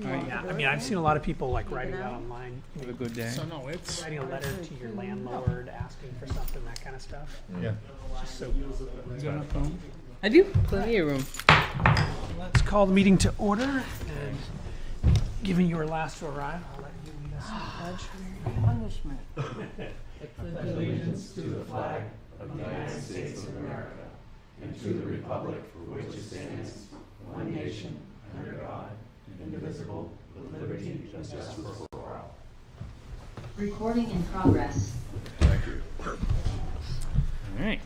Yeah, I mean, I've seen a lot of people like writing that online, Have a good day. So no, it's, writing a letter to your landlord, asking for something, that kind of stuff. Yeah. Just so. You got enough room? I do. Plenty of room. Let's call the meeting to order, and given you were last to arrive, I'll let you lead us in the pledge. Punishment. Allegiance to the flag of the United States of America and to the republic for which it stands, one nation, under God, indivisible, with liberty and justice for all. Recording in progress. All right.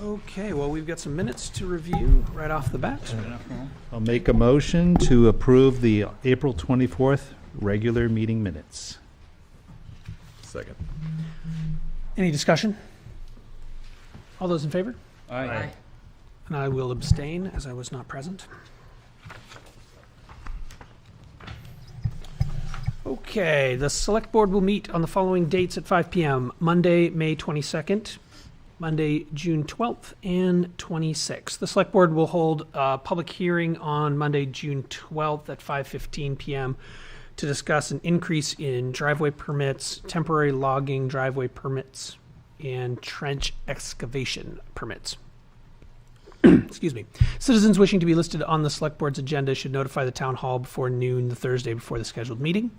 Okay, well, we've got some minutes to review right off the bat. Enough room? I'll make a motion to approve the April 24th regular meeting minutes. Second. Any discussion? All those in favor? Aye. And I will abstain as I was not present. Okay, the select board will meet on the following dates at 5 p.m. Monday, May 22nd, Monday, June 12th, and 26th. The select board will hold a public hearing on Monday, June 12th at 5:15 p.m. to discuss an increase in driveway permits, temporary logging driveway permits, and trench excavation permits. Excuse me. Citizens wishing to be listed on the select board's agenda should notify the town hall before noon the Thursday before the scheduled meeting.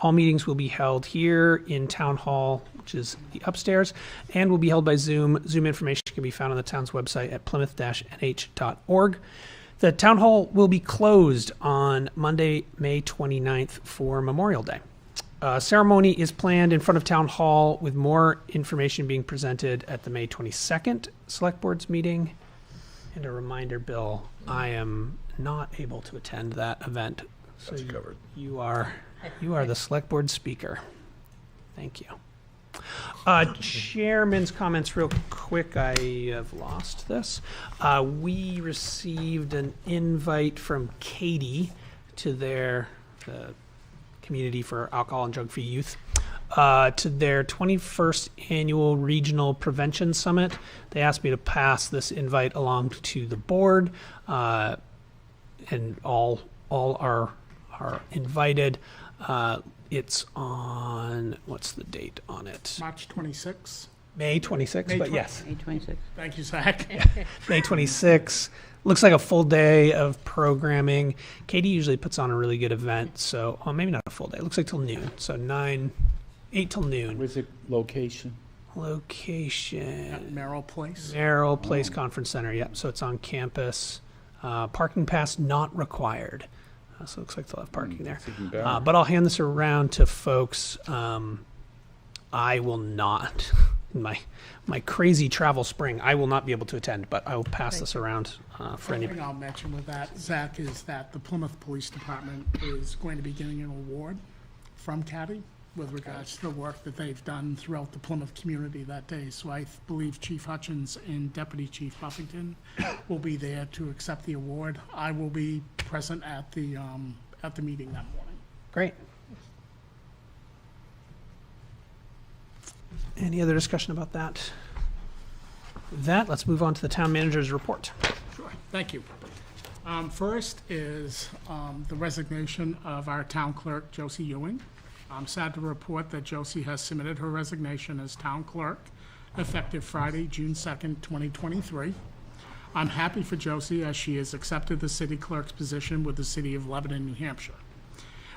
All meetings will be held here in town hall, which is the upstairs, and will be held by Zoom. Zoom information can be found on the town's website at plymouth-nh.org. The town hall will be closed on Monday, May 29th for Memorial Day. Ceremony is planned in front of town hall with more information being presented at the May 22nd select board's meeting. And a reminder, Bill, I am not able to attend that event. So That's covered. You are the select board speaker. Thank you. Chairman's comments real quick. I have lost this. We received an invite from Katie to their Community for Alcohol and Drug-Free Youth to their 21st Annual Regional Prevention Summit. They asked me to pass this invite along to the board, and all are invited. It's on, what's the date on it? March 26th. May 26th, May but 20. yes, May 26th. Thank you, Zach. May 26th. Looks like a full day of programming. Katie usually puts on a really good event, so maybe not a full day. It looks like till noon, so 8 till noon. Where's the location? Location. At Merrill Place. Merrill Place Conference Center, yep. So it's on campus. Parking pass not required. So it looks like they'll have parking there. That's even better. But I'll hand this around to folks. I will not, in my crazy travel spring, I will not be able to attend, but I will pass this around for One anybody. thing I'll mention with that, Zach, is that the Plymouth Police Department is going to be getting an award from Caddy with regards to the work that they've done throughout the Plymouth community that day. So I believe Chief Hutchins and Deputy Chief Buffington will be there to accept the award. I will be present at the meeting that morning. Great. Any other discussion about that? With that, let's move on to the town manager's report. Sure, thank you. First is the resignation of our town clerk, Josie Ewing. I'm sad to report that Josie has submitted her resignation as town clerk effective Friday, June 2nd, 2023. I'm happy for Josie as she has accepted the city clerk's position with the city of Lebanon, New Hampshire.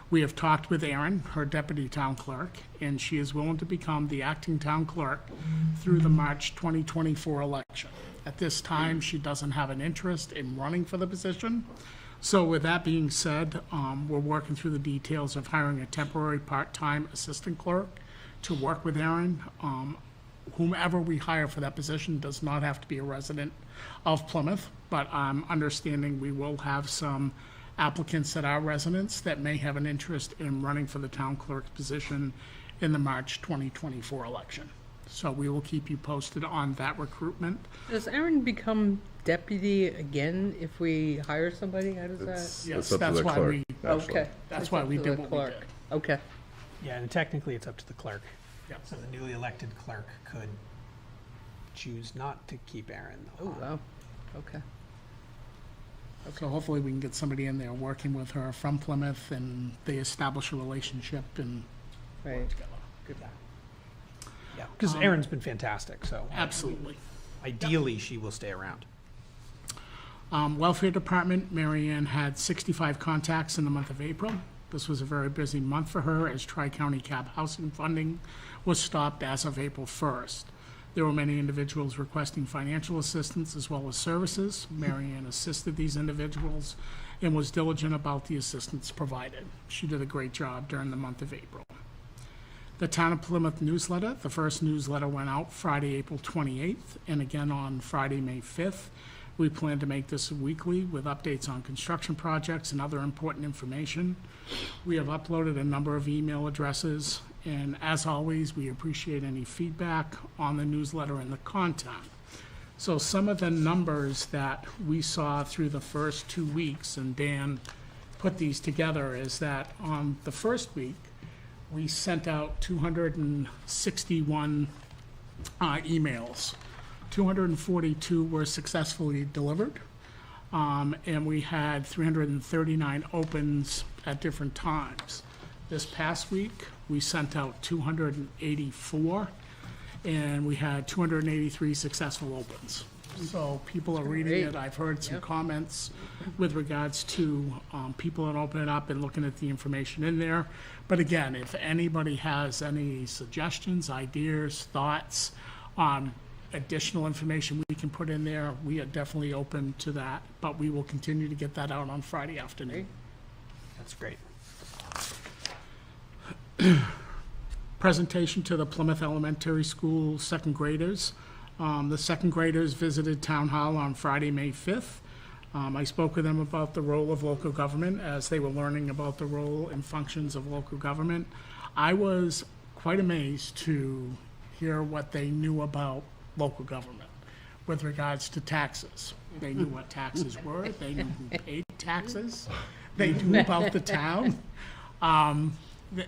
We have talked with Erin, her deputy town clerk, and she is willing to become the acting town clerk through the March 2024 election. At this time, she doesn't have an interest in running for the position. So with that being said, we're working through the details of hiring a temporary part-time assistant clerk to work with Erin. Whomever we hire for that position does not have to be a resident of Plymouth, but I'm understanding we will have some applicants that are residents that may have an interest in running for the town clerk's position in the March 2024 election. So we will keep you posted on that recruitment. Does Aaron become deputy again if we hire somebody? How does that? Yes, It's up to that's the why clerk, we, actually. Okay. that's It's why up we to did the what we clerk. did. Okay. Yeah, and technically it's up to the clerk. Yeah. So the newly elected clerk could choose not to keep Aaron Oh, on. wow. Okay. So hopefully we can get somebody in there working with her from Plymouth, and they establish a relationship and Right. work together. Good. Yeah, because Erin's been fantastic, so Absolutely. ideally she will stay around. Welfare Department, Mary Ann had 65 contacts in the month of April. This was a very busy month for her as Tri-County Cab Housing funding was stopped as of April 1st. There were many individuals requesting financial assistance as well as services. Mary Ann assisted these individuals and was diligent about the assistance provided. She did a great job during the month of April. The Town of Plymouth newsletter, the first newsletter went out Friday, April 28th, and again on Friday, May 5th. We plan to make this weekly with updates on construction projects and other important information. We have uploaded a number of email addresses, and as always, we appreciate any feedback on the newsletter and the content. So some of the numbers that we saw through the first 2 weeks, and Dan put these together, is that on the first week, we sent out 261 emails. 242 were successfully delivered, and we had 339 opens at different times. This past week, we sent out 284, and we had 283 successful opens. So people are reading it. I've heard some comments with regards to people that open it up and looking at the information in there. But again, if anybody has any suggestions, ideas, thoughts on additional information we can put in there, we are definitely open to that. But we will continue to get that out on Friday afternoon. That's great. Presentation to the Plymouth Elementary School second graders. The second graders visited Town Hall on Friday, May 5th. I spoke with them about the role of local government as they were learning about the role and functions of local government. I was quite amazed to hear what they knew about local government with regards to taxes. They knew what taxes were, they knew who paid taxes, they knew about the town.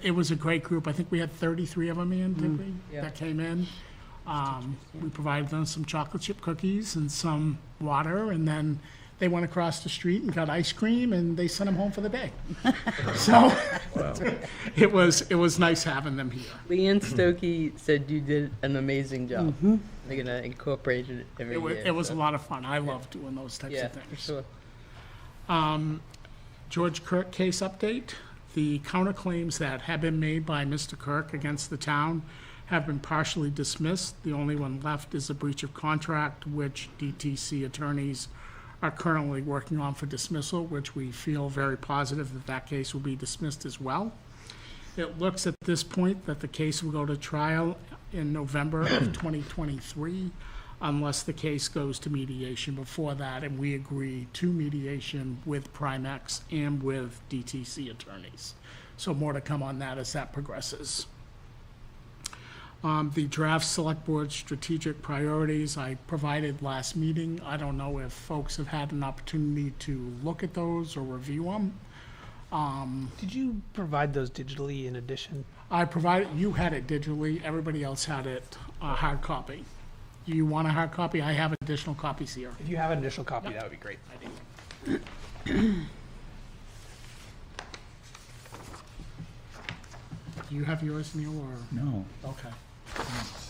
It was a great group. I think we had 33 of them in, didn't we? Yeah. That came in. We provided them some chocolate chip cookies and some water, and then they went across the street and got ice cream, and they sent them home for the day. So it was nice having them here. Leanne Stokey said you did an amazing job. They're gonna incorporate it every year. It was a so- lot of fun. I love doing those types Yeah, of for things. sure. George Kirk case update. The counterclaims that have been made by Mr. Kirk against the town have been partially dismissed. The only one left is a breach of contract, which DTC attorneys are currently working on for dismissal, which we feel very positive that that case will be dismissed as well. It looks at this point that the case will go to trial in November of 2023, unless the case goes to mediation before that, and we agree to mediation with Primex and with DTC attorneys. So more to come on that as that progresses. The draft Select Board strategic priorities I provided last meeting. I don't know if folks have had an opportunity to look at those or review them. Did you provide those digitally in addition? I provided, you had it digitally, everybody else had it hard copy. Do you want a hard copy? I have additional copies here. If you have an initial copy, that would be great. Do you have yours, Neil, or? No. Okay.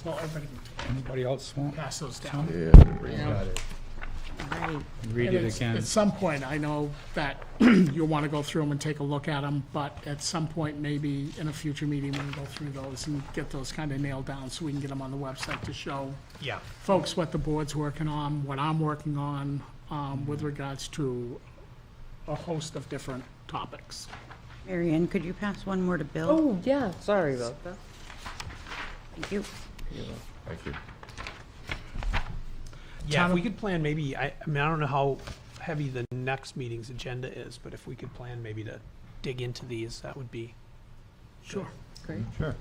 Well, everybody Anybody else want? can pass those down. Yeah. Got it. Right. Read And it it's- again. At some point, I know that you'll want to go through them and take a look at them, but at some point, maybe in a future meeting, we can go through those and get those kind of nailed down so we can get them on the website to show Yeah. folks what the board's working on, what I'm working on, with regards to a host of different topics. Mary Ann, could you pass one more to Bill? Oh, yeah, sorry about that. Thank you. Thank you. Yeah, Town if of- we could plan maybe, I mean, I don't know how heavy the next meeting's agenda is, but if we could plan maybe to dig into these, that would be. Sure. Great. Sure.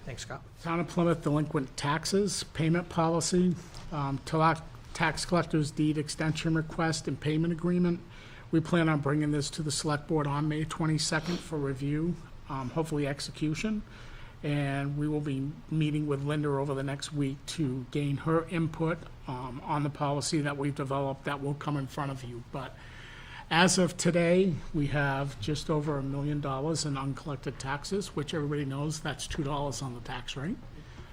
Thanks, Scott. Town of Plymouth delinquent taxes, payment policy, tax collector's deed extension request and payment agreement. We plan on bringing this to the Select Board on May 22nd for review, hopefully execution. And we will be meeting with Linda over the next week to gain her input on the policy that we've developed that will come in front of you. But as of today, we have just over $1 million in uncollected taxes, which everybody knows that's $2 on the tax rate.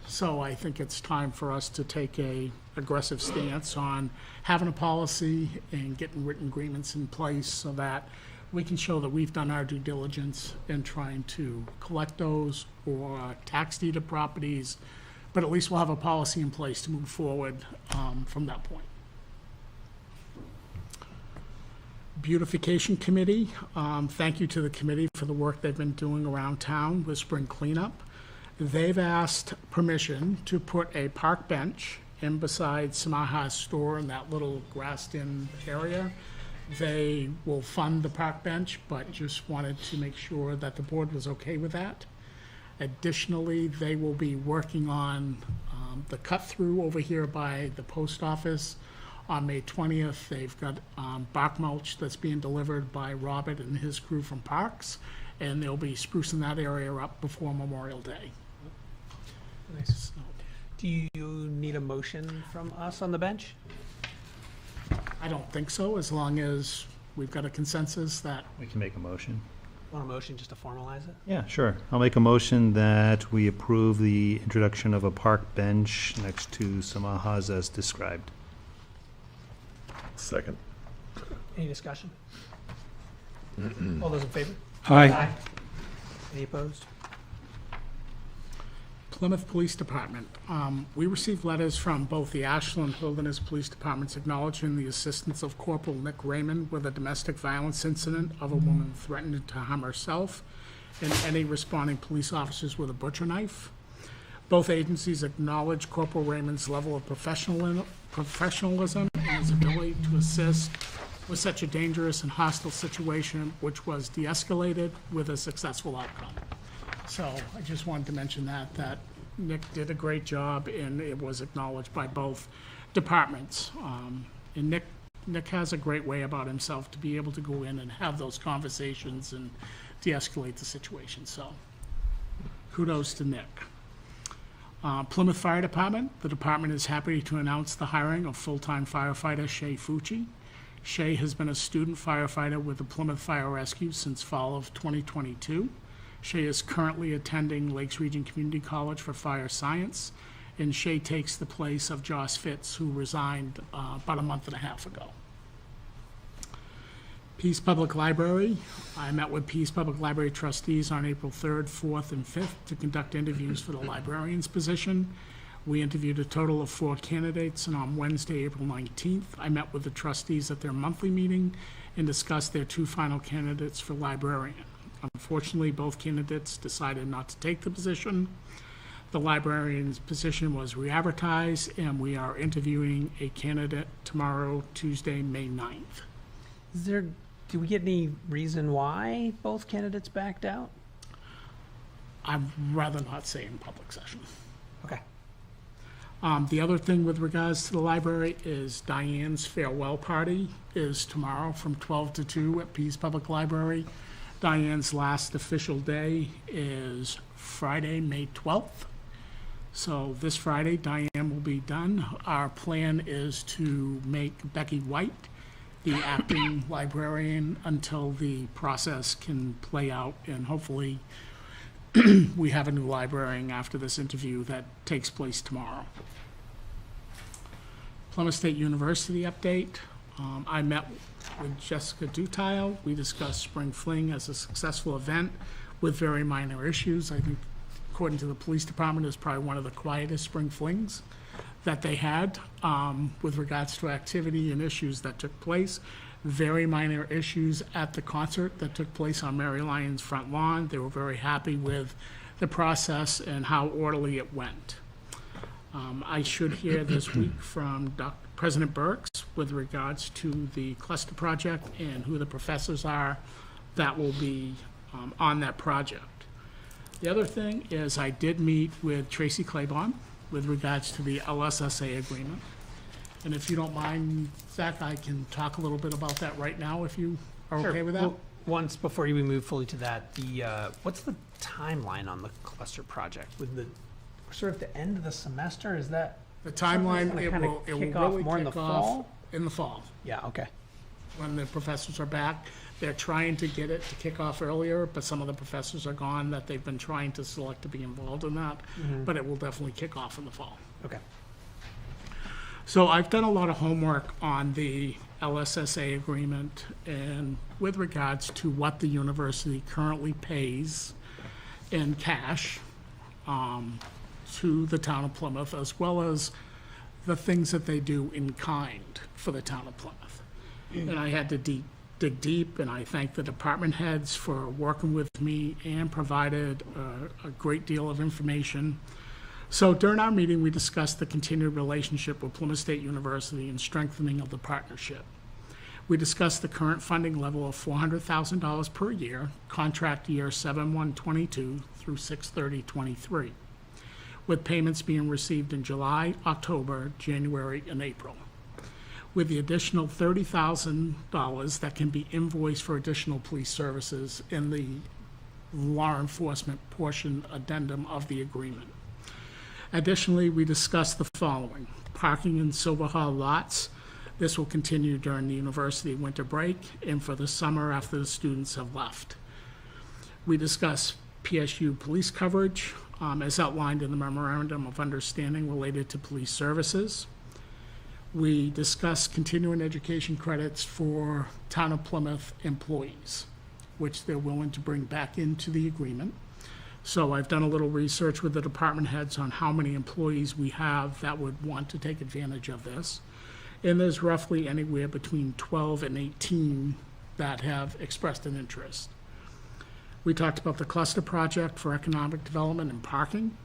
So I think it's time for us to take a aggressive stance on having a policy and getting written agreements in place so that we can show that we've done our due diligence in trying to collect those or tax deeded properties, but at least we'll have a policy in place to move forward from that point. Beautification Committee, thank you to the committee for the work they've been doing around town with spring cleanup. They've asked permission to put a park bench in beside Samaha's store in that little grassed-in area. They will fund the park bench, but just wanted to make sure that the board was okay with that. Additionally, they will be working on the cut-through over here by the post office. On May 20th, they've got bark mulch that's being delivered by Robert and his crew from Parks, and they'll be sprucing that area up before Memorial Day. Nice. Do you need a motion from us on the bench? I don't think so, as long as we've got a consensus that, We can make a motion. Want a motion just to formalize it? Yeah, sure. I'll make a motion that we approve the introduction of a park bench next to Samahas as described. Second. Any discussion? All those in favor? Aye. Any opposed? Plymouth Police Department. We received letters from both the Ashland Wilderness Police Departments acknowledging the assistance of Corporal Nick Raymond with a domestic violence incident of a woman threatening to harm herself, and any responding police officers with a butcher knife. Both agencies acknowledge Corporal Raymond's level of professionalism and his ability to assist with such a dangerous and hostile situation, which was de-escalated with a successful outcome. So I just wanted to mention that Nick did a great job, and it was acknowledged by both departments. And Nick has a great way about himself to be able to go in and have those conversations and de-escalate the situation. So kudos to Nick. Plymouth Fire Department. The department is happy to announce the hiring of full-time firefighter Shay Fucci. Shay has been a student firefighter with the Plymouth Fire Rescue since fall of 2022. Shay is currently attending Lakes Region Community College for Fire Science, and Shay takes the place of Joss Fitz, who resigned about a month and a half ago. Peace Public Library. I met with Peace Public Library trustees on April 3rd, 4th, and 5th to conduct interviews for the librarian's position. We interviewed a total of 4 candidates, and on Wednesday, April 19th, I met with the trustees at their monthly meeting and discussed their 2 final candidates for librarian. Unfortunately, both candidates decided not to take the position. The librarian's position was re-advertised, and we are interviewing a candidate tomorrow, Tuesday, May 9th. Do we get any reason why both candidates backed out? I'd rather not say in public session. Okay. The other thing with regards to the library is Diane's farewell party is tomorrow from 12 to 2 at Pease Public Library. Diane's last official day is Friday, May 12th. So this Friday, Diane will be done. Our plan is to make Becky White the acting librarian until the process can play out, and hopefully we have a new librarian after this interview that takes place tomorrow. Plymouth State University update. I met with Jessica Dutile. We discussed Spring Fling as a successful event with very minor issues. I think, according to the police department, it's probably one of the quietest Spring Flings that they had with regards to activity and issues that took place. Very minor issues at the concert that took place on Mary Lyon's front lawn. They were very happy with the process and how orderly it went. I should hear this week from President Burks with regards to the cluster project and who the professors are that will be on that project. The other thing is I did meet with Tracy Claiborne with regards to the LSSA agreement. And if you don't mind, Zach, I can talk a little bit about that right now if you are okay with that. once, before we move fully to that, what's the timeline on the cluster project? With the, sort of the end of the semester, is that? The timeline, Something's it gonna will kinda kick off really more in the kick off fall? in the fall, Yeah, okay. when the professors are back. They're trying to get it to kick off earlier, but some of the professors are gone that they've been trying to select to be involved in that. But it will definitely kick off in the fall. Okay. So I've done a lot of homework on the LSSA agreement and with regards to what the university currently pays in cash to the town of Plymouth, as well as the things that they do in kind for the town of Plymouth. And I had to dig deep, and I thank the department heads for working with me and provided a great deal of information. So during our meeting, we discussed the continued relationship with Plymouth State University and strengthening of the partnership. We discussed the current funding level of $400,000 per year, contract year 7/1/22 through 6/30/23, with payments being received in July, October, January, and April, with the additional $30,000 that can be invoiced for additional police services in the law enforcement portion addendum of the agreement. Additionally, we discussed the following: parking in Silver Hall lots. This will continue during the university winter break and for the summer after the students have left. We discussed PSU police coverage, as outlined in the memorandum of understanding related to police services. We discussed continuing education credits for Town of Plymouth employees, which they're willing to bring back into the agreement. So I've done a little research with the department heads on how many employees we have that would want to take advantage of this. And there's roughly anywhere between 12 and 18 that have expressed an interest. We talked about the cluster project for economic development and parking.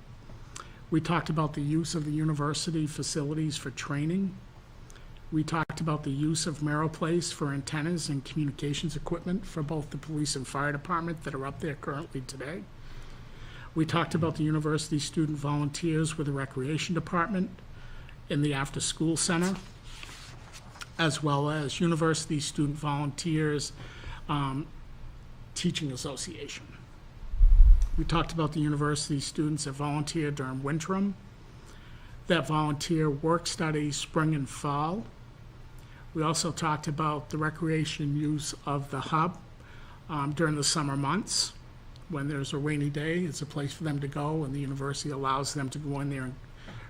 We talked about the use of the university facilities for training. We talked about the use of Merrill Place for antennas and communications equipment for both the police and fire department that are up there currently today. We talked about the university student volunteers with the recreation department in the after-school center, as well as university student volunteers teaching association. We talked about the university students that volunteer during winterim, that volunteer work study spring and fall. We also talked about the recreation use of the hub during the summer months. When there's a rainy day, it's a place for them to go, and the university allows them to go in there and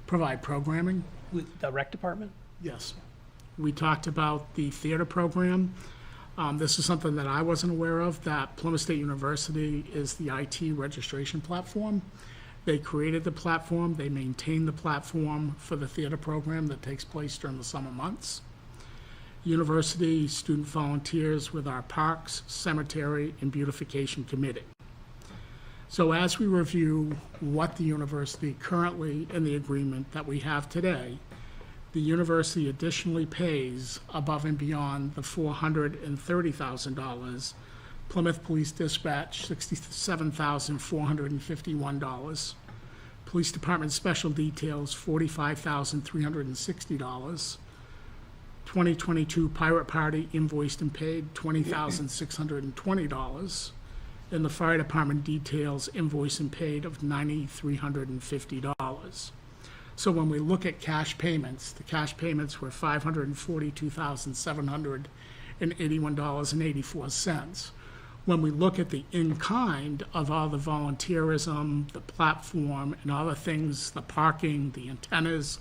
provide programming. With the rec department? Yes. We talked about the theater program. This is something that I wasn't aware of, that Plymouth State University is the IT registration platform. They created the platform, they maintain the platform for the theater program that takes place during the summer months. University student volunteers with our parks, cemetery, and beautification committee. So as we review what the university currently in the agreement that we have today, the university additionally pays above and beyond the $430,000. Plymouth Police Dispatch, $67,451. Police Department Special Details, $45,360. 2022 Pirate Party invoiced and paid $20,620. And the Fire Department details invoice and paid of $9,350. So when we look at cash payments, the cash payments were $542,781.84. When we look at the in-kind of all the volunteerism, the platform, and all the things, the parking, the antennas,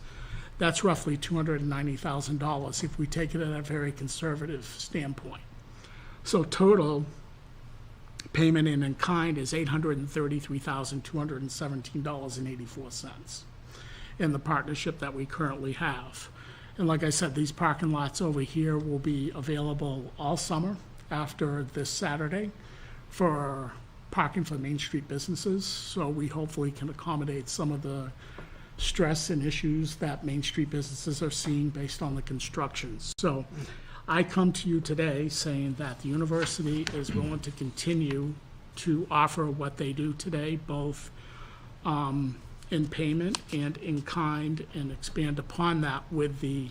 that's roughly $290,000 if we take it at a very conservative standpoint. So total payment in kind is $833,217.84 in the partnership that we currently have. And like I said, these parking lots over here will be available all summer after this Saturday for parking for Main Street businesses. So we hopefully can accommodate some of the stress and issues that Main Street businesses are seeing based on the construction. So I come to you today saying that the university is willing to continue to offer what they do today, both in payment and in kind, and expand upon that with the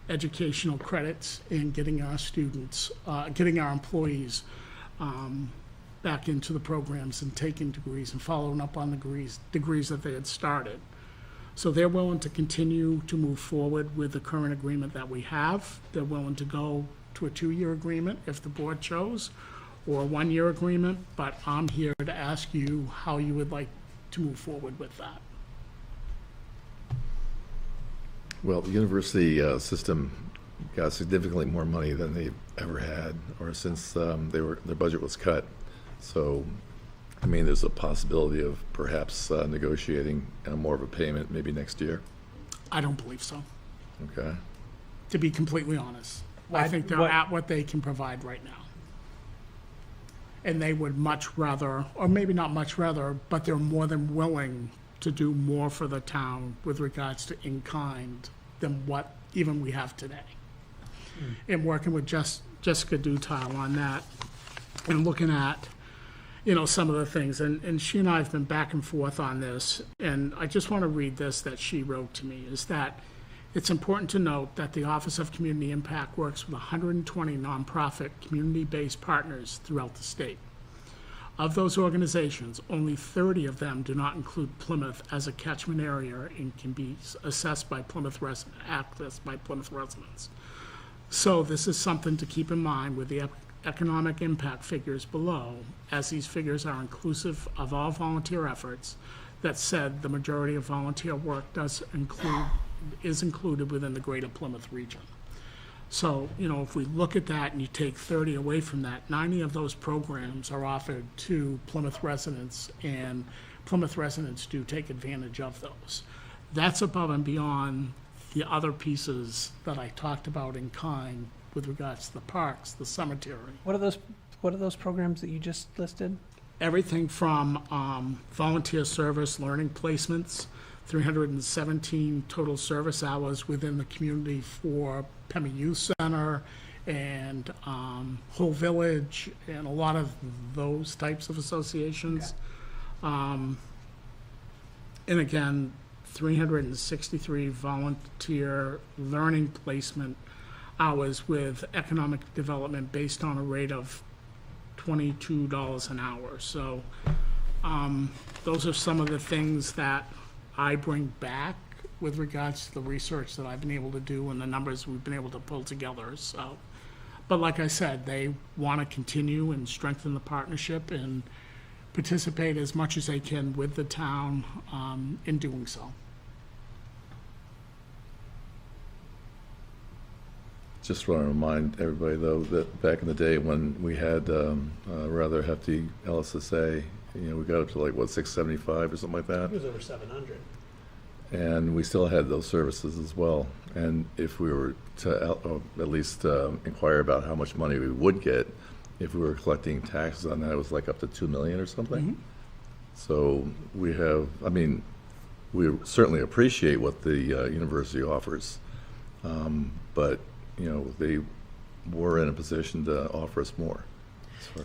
educational credits and getting our students, getting our employees back into the programs and taking degrees and following up on the degrees that they had started. So they're willing to continue to move forward with the current agreement that we have. They're willing to go to a 2-year agreement if the board chose, or a 1-year agreement, but I'm here to ask you how you would like to move forward with that. Well, the university system got significantly more money than they've ever had, or since their budget was cut. So, I mean, there's a possibility of perhaps negotiating more of a payment maybe next year. I don't believe so, Okay. to be completely honest. I think they're at what they can provide right now. And they would much rather, or maybe not much rather, but they're more than willing to do more for the town with regards to in-kind than what even we have today. And working with Jessica Dutile on that and looking at, some of the things, and she and I have been back and forth on this, and I just want to read this that she wrote to me, is that it's important to note that the Office of Community Impact works with 120 nonprofit community-based partners throughout the state. Of those organizations, only 30 of them do not include Plymouth as a catchment area and can be accessed by Plymouth residents. So this is something to keep in mind with the economic impact figures below, as these figures are inclusive of all volunteer efforts. That said, the majority of volunteer work is included within the greater Plymouth region. So, if we look at that and you take 30 away from that, 90 of those programs are offered to Plymouth residents, and Plymouth residents do take advantage of those. That's above and beyond the other pieces that I talked about in kind with regards to the parks, the cemetery. What are those programs that you just listed? Everything from volunteer service, learning placements, 317 total service hours within the community for Pema Youth Center and Whole Village and a lot of those types of associations. And again, 363 volunteer learning placement hours with economic development based on a rate of $22 an hour. So those are some of the things that I bring back with regards to the research that I've been able to do and the numbers we've been able to pull together. So, but like I said, they want to continue and strengthen the partnership and participate as much as they can with the town in doing so. Just want to remind everybody, though, that back in the day when we had a rather hefty LSSA, we got up to like, what, 675 or something like that? It was over 700. And we still had those services as well. And if we were to at least inquire about how much money we would get, if we were collecting taxes on that, it was like up to $2 million or something. So we certainly appreciate what the university offers, but they were in a position to offer us more.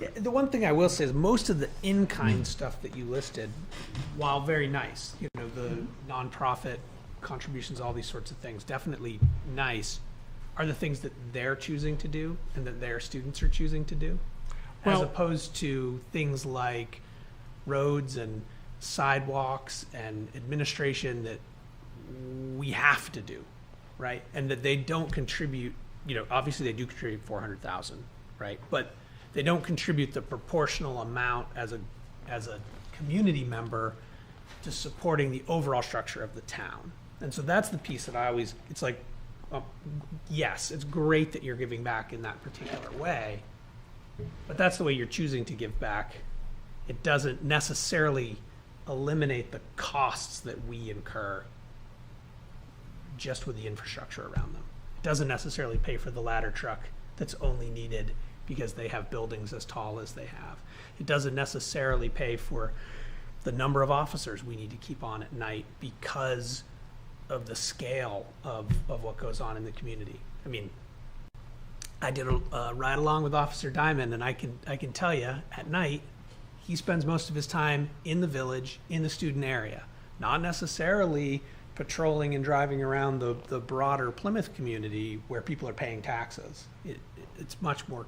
Yeah, the one thing I will say is most of the in-kind stuff that you listed, while very nice, the nonprofit contributions, all these sorts of things, definitely nice, are the things that they're choosing to do and that their students are choosing to do, as opposed to things like roads and sidewalks and administration that we have to do, right? And that they don't contribute, obviously they do contribute 400,000, right? But they don't contribute the proportional amount as a community member to supporting the overall structure of the town. And so that's the piece that it's like, yes, it's great that you're giving back in that particular way, but that's the way you're choosing to give back. It doesn't necessarily eliminate the costs that we incur just with the infrastructure around them. It doesn't necessarily pay for the ladder truck that's only needed because they have buildings as tall as they have. It doesn't necessarily pay for the number of officers we need to keep on at night because of the scale of what goes on in the community. I mean, I did a ride along with Officer Diamond, and I can tell you, at night, he spends most of his time in the village, in the student area, not necessarily patrolling and driving around the broader Plymouth community where people are paying taxes. It's much more,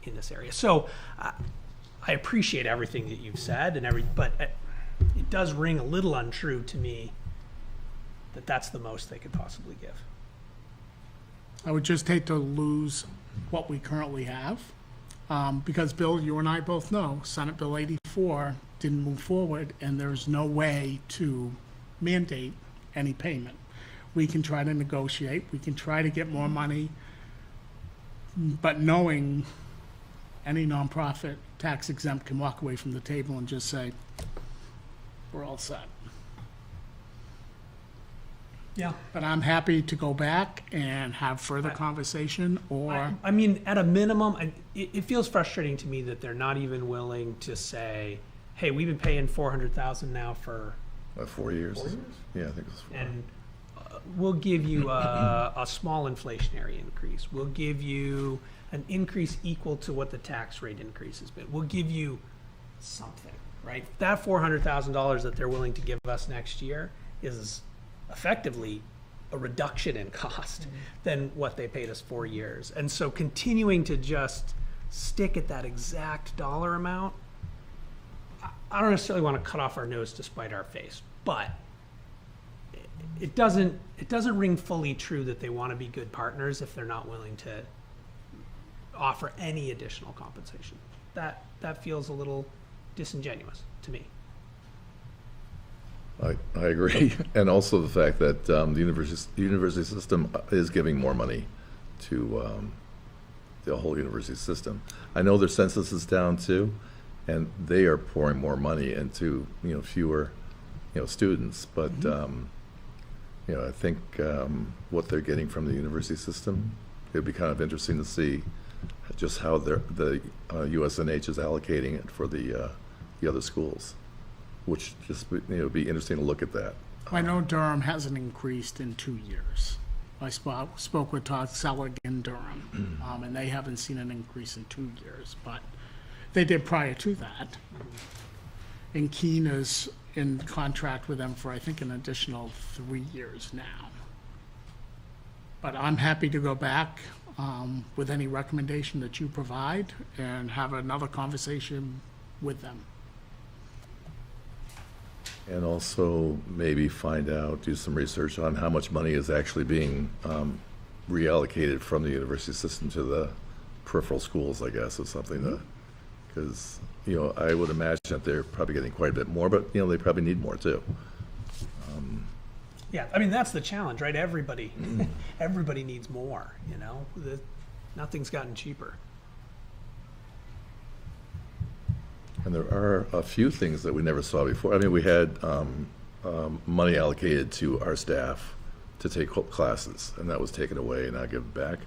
in this area. So I appreciate everything that you've said but it does ring a little untrue to me that that's the most they could possibly give. I would just hate to lose what we currently have, because Bill, you and I both know, Senate Bill 84 didn't move forward, and there's no way to mandate any payment. We can try to negotiate, we can try to get more money, but knowing any nonprofit tax exempt can walk away from the table and just say, we're all set. Yeah. But I'm happy to go back and have further conversation, or, I mean, at a minimum, it feels frustrating to me that they're not even willing to say, hey, we've been paying $400,000 now for 4 years? Yeah, I think it's 4. and we'll give you a small inflationary increase. We'll give you an increase equal to what the tax rate increase has been. We'll give you something, right? That $400,000 that they're willing to give us next year is effectively a reduction in cost than what they paid us 4 years. And so continuing to just stick at that exact dollar amount, I don't necessarily want to cut off our nose to spite our face, but it doesn't ring fully true that they want to be good partners if they're not willing to offer any additional compensation. That feels a little disingenuous to me. I agree. And also the fact that the university system is giving more money to the whole university system. I know their census is down too, and they are pouring more money into, fewer, students. But, I think what they're getting from the university system, it'd be kind of interesting to see just how the USNH is allocating it for the other schools, which just, be interesting to look at that. I know Durham hasn't increased in 2 years. I spoke with Todd Selig in Durham, and they haven't seen an increase in 2 years, but they did prior to that. And Keene is in contract with them for, I think, an additional 3 years now. But I'm happy to go back with any recommendation that you provide and have another conversation with them. And also maybe do some research on how much money is actually being reallocated from the university system to the peripheral schools, I guess, is something to, because, I would imagine that they're probably getting quite a bit more, but, they probably need more too. Yeah, I mean, that's the challenge, right? Everybody needs more, nothing's gotten cheaper. And there are a few things that we never saw before. I mean, we had money allocated to our staff to take classes, and that was taken away and not given back.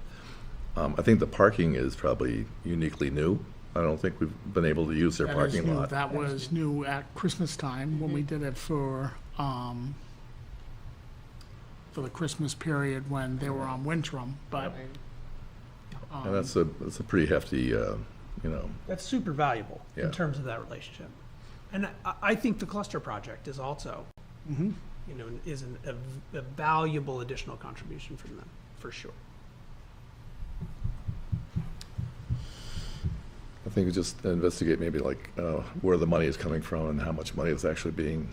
I think the parking is probably uniquely new. I don't think we've been able to use their That is parking new. lot. That was new at Christmas time when we did it for the Christmas period when they were on Wintram, but. And that's a pretty hefty, That's super valuable Yeah. in terms of that relationship. And I think the cluster project is also, is a valuable additional contribution from them, for sure. I think we just investigate maybe like where the money is coming from and how much money is actually being,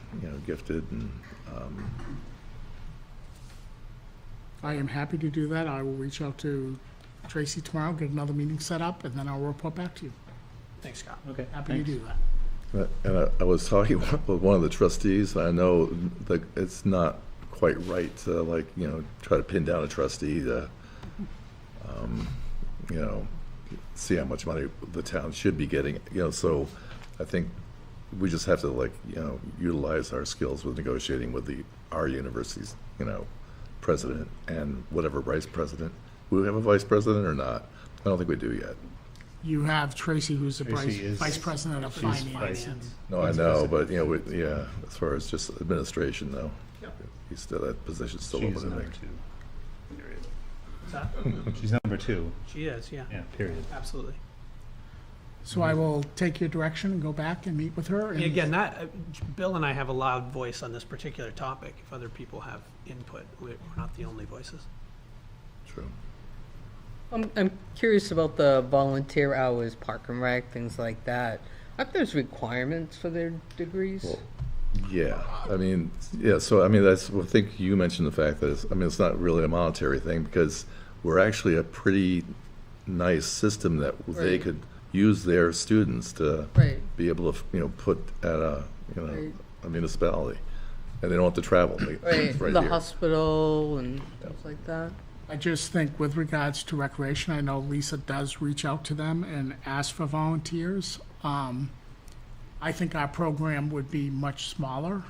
gifted. And I am happy to do that. I will reach out to Tracy tomorrow, get another meeting set up, and then I'll report back to you. Thanks, Scott. Okay. Happy to do that. and I was talking with one of the trustees. I know that it's not quite right to try to pin down a trustee to, see how much money the town should be getting. So I think we just have to utilize our skills with negotiating with our university's president and whatever vice president. Do we have a vice president or not? I don't think we do yet. You have Tracy, who's the Tracy is- vice president of she's finance. No, I know, but as far as just administration though, Yep. he's still, that position's still She's open, I number think. 2. Period. What's that? She's number 2. She is, yeah, Yeah, period. absolutely. So I will take your direction and go back and meet with her. And again, Bill and I have a loud voice on this particular topic. If other people have input, we're not the only voices. True. I'm curious about the volunteer hours, park and rec, things like that. Aren't there requirements for their degrees? Well, yeah, I mean, yeah, so I mean, that's, I think you mentioned the fact that it's not really a monetary thing because we're actually a pretty nice system that they Right. could use their students to Right. be able to, put at a, Right. a municipality. And they don't have to travel. Right, It's right the here. hospital and things like that. I just think with regards to recreation, I know Lisa does reach out to them and ask for volunteers. I think our program would be much smaller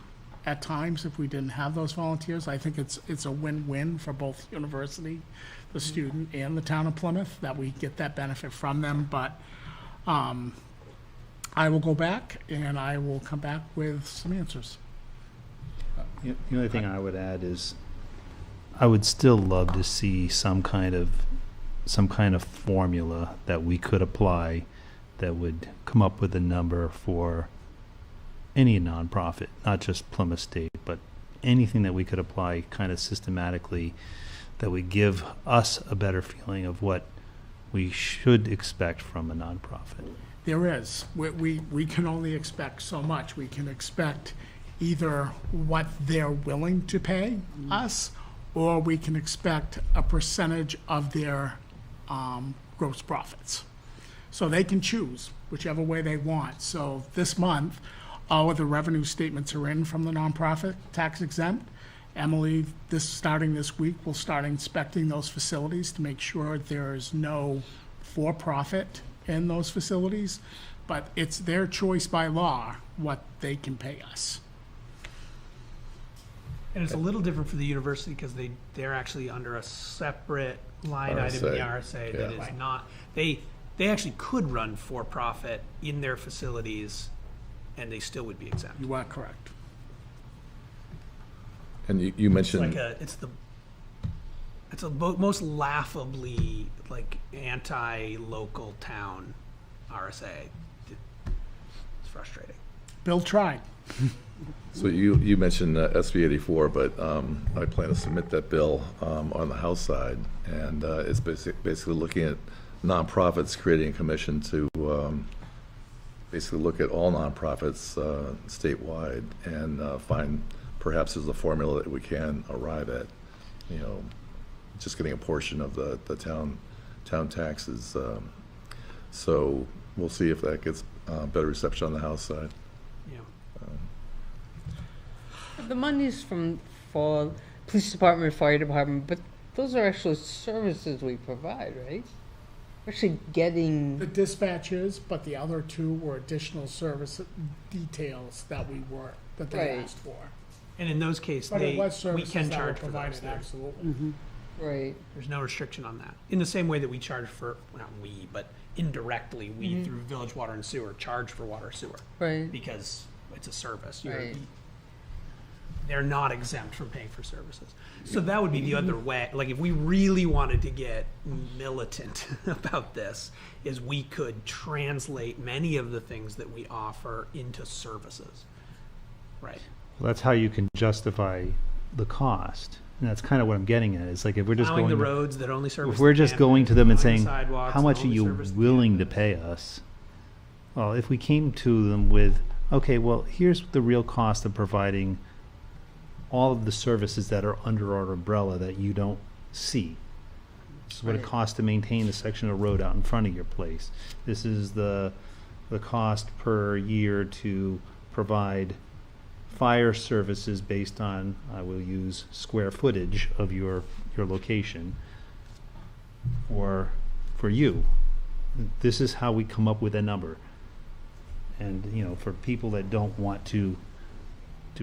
at times if we didn't have those volunteers. I think it's a win-win for both university, the student, and the town of Plymouth, that we get that benefit from them. But I will go back and I will come back with some answers. The only thing I would add is, I would still love to see some kind of formula that we could apply that would come up with a number for any nonprofit, not just Plymouth State, but anything that we could apply kind of systematically that would give us a better feeling of what we should expect from a nonprofit. There is. We can only expect so much. We can expect either what they're willing to pay us, or we can expect a percentage of their gross profits. So they can choose whichever way they want. So this month, all of the revenue statements are in from the nonprofit, tax exempt. Emily, starting this week, will start inspecting those facilities to make sure there is no for-profit in those facilities. But it's their choice by law what they can pay us. And it's a little different for the university because they're actually under a separate line item in the RSA that yeah. is not, they actually could run for-profit in their facilities and they still would be exempt. You are correct. And you It's mentioned. like it's the most laughably like anti-local town RSA. It's frustrating. Bill tried. So you mentioned SB 84, but I plan to submit that bill on the House side, and it's basically looking at nonprofits creating a commission to basically look at all nonprofits statewide and find perhaps there's a formula that we can arrive at, just getting a portion of the town taxes. So we'll see if that gets better reception on the House side. Yeah. The money's for police department, fire department, but those are actually services we provide, right? We're actually getting, The dispatchers, but the other two were additional service details that they Right. asked for. And in those cases, But it was we services can that were charge for those. provided, There- absolutely. right, There's no restriction on that. In the same way that we charge for, well, not we, but indirectly, we through Village Water and Sewer charge for water sewer right, because it's a service. Right. They're not exempt from paying for services. So that would be the other way. Like if we really wanted to get militant about this, is we could translate many of the things that we offer into services. Right. Well, that's how you can justify the cost. And that's kind of what I'm getting at. It's like if we're just Plowing going, the roads that only service. if we're the just campus, going to them and plowing the saying, sidewalks how that much are only you service the willing to campus. pay us? Well, if we came to them with, okay, well, here's the real cost of providing all of the services that are under our umbrella that you don't see. This is what it Right. costs to maintain the section of road out in front of your place. This is the cost per year to provide fire services based on, I will use square footage of your location, or for you. This is how we come up with a number. And, for people that don't want to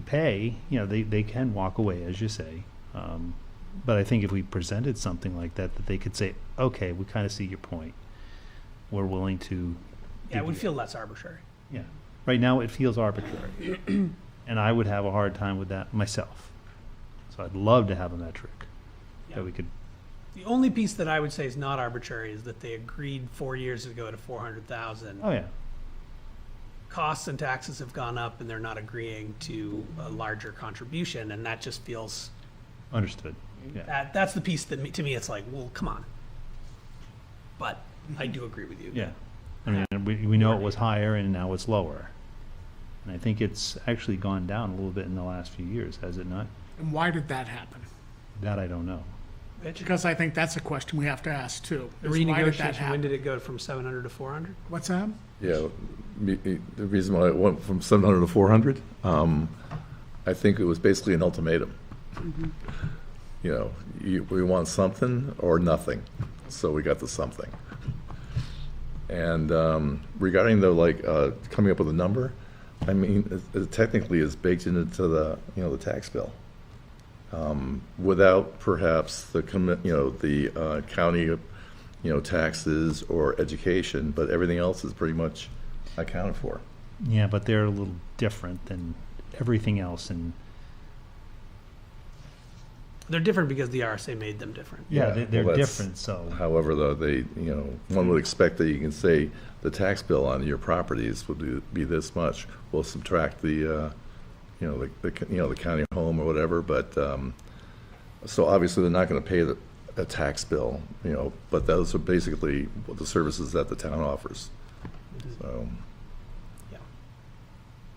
pay, they can walk away, as you say. But I think if we presented something like that they could say, okay, we kind of see your point. We're willing to. Yeah, it give would you-" feel less arbitrary. Yeah. Right now, it feels arbitrary. And I would have a hard time with that myself. So I'd love to have a metric Yeah. that we could. The only piece that I would say is not arbitrary is that they agreed 4 years ago to 400,000. Oh, yeah. Costs and taxes have gone up and they're not agreeing to a larger contribution, and that just feels, Understood. Yeah. that's the piece that, to me, it's like, well, come on. but I do agree with you. Yeah. I mean, we know it was higher and now it's lower. And I think it's actually gone down a little bit in the last few years, has it not? And why did that happen? That I don't know. Because I think that's a question we have to ask too. The is why did that renegotiation, when happen? did it go from 700 to 400? What's that? Yeah, the reason why it went from 700 to 400, I think it was basically an ultimatum. You know, we want something or nothing, so we got the something. And regarding the, coming up with a number, I mean, it technically is baked into the, the tax bill. Without perhaps the, the county, taxes or education, but everything else is pretty much accounted for. Yeah, but they're a little different than everything else. And They're different because the RSA made them different. yeah, Yeah, they're well, that's- different, so. However, though, they, one would expect that you can say the tax bill on your properties would be this much. We'll subtract the, the county home or whatever, but, so obviously they're not gonna pay a tax bill, but those are basically the services that the town offers. So. Yeah.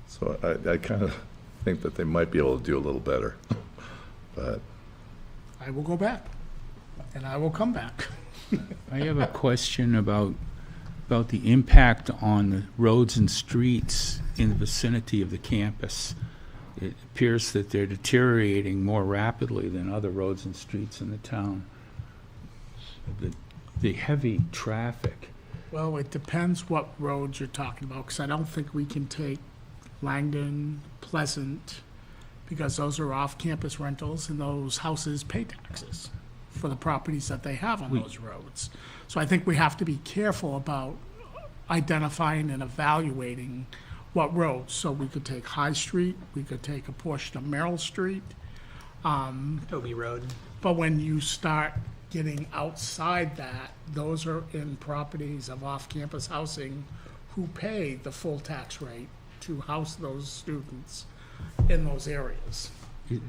So I kind of think that they might be able to do a little better, but. I will go back, and I will come back. I have a question about the impact on the roads and streets in the vicinity of the campus. It appears that they're deteriorating more rapidly than other roads and streets in the town. The heavy traffic. Well, it depends what roads you're talking about, because I don't think we can take Langdon, Pleasant, because those are off-campus rentals, and those houses pay taxes for the properties that they have on those roads. So I think we have to be careful about identifying and evaluating what roads. So we could take High Street, we could take a portion of Merrill Street. Toby Road. But when you start getting outside that, those are in properties of off-campus housing who pay the full tax rate to house those students in those areas.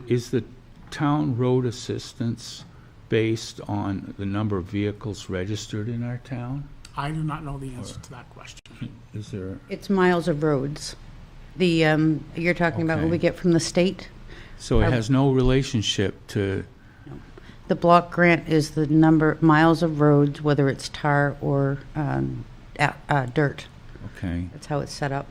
Is the town road assistance based on the number of vehicles registered in our town? I do not know the answer to that question. Is there, It's miles of roads. The, you're talking about what Okay. we get from the state? so it has no relationship to, The block grant is the number, miles of roads, whether it's tar or dirt. okay. That's how it's set up.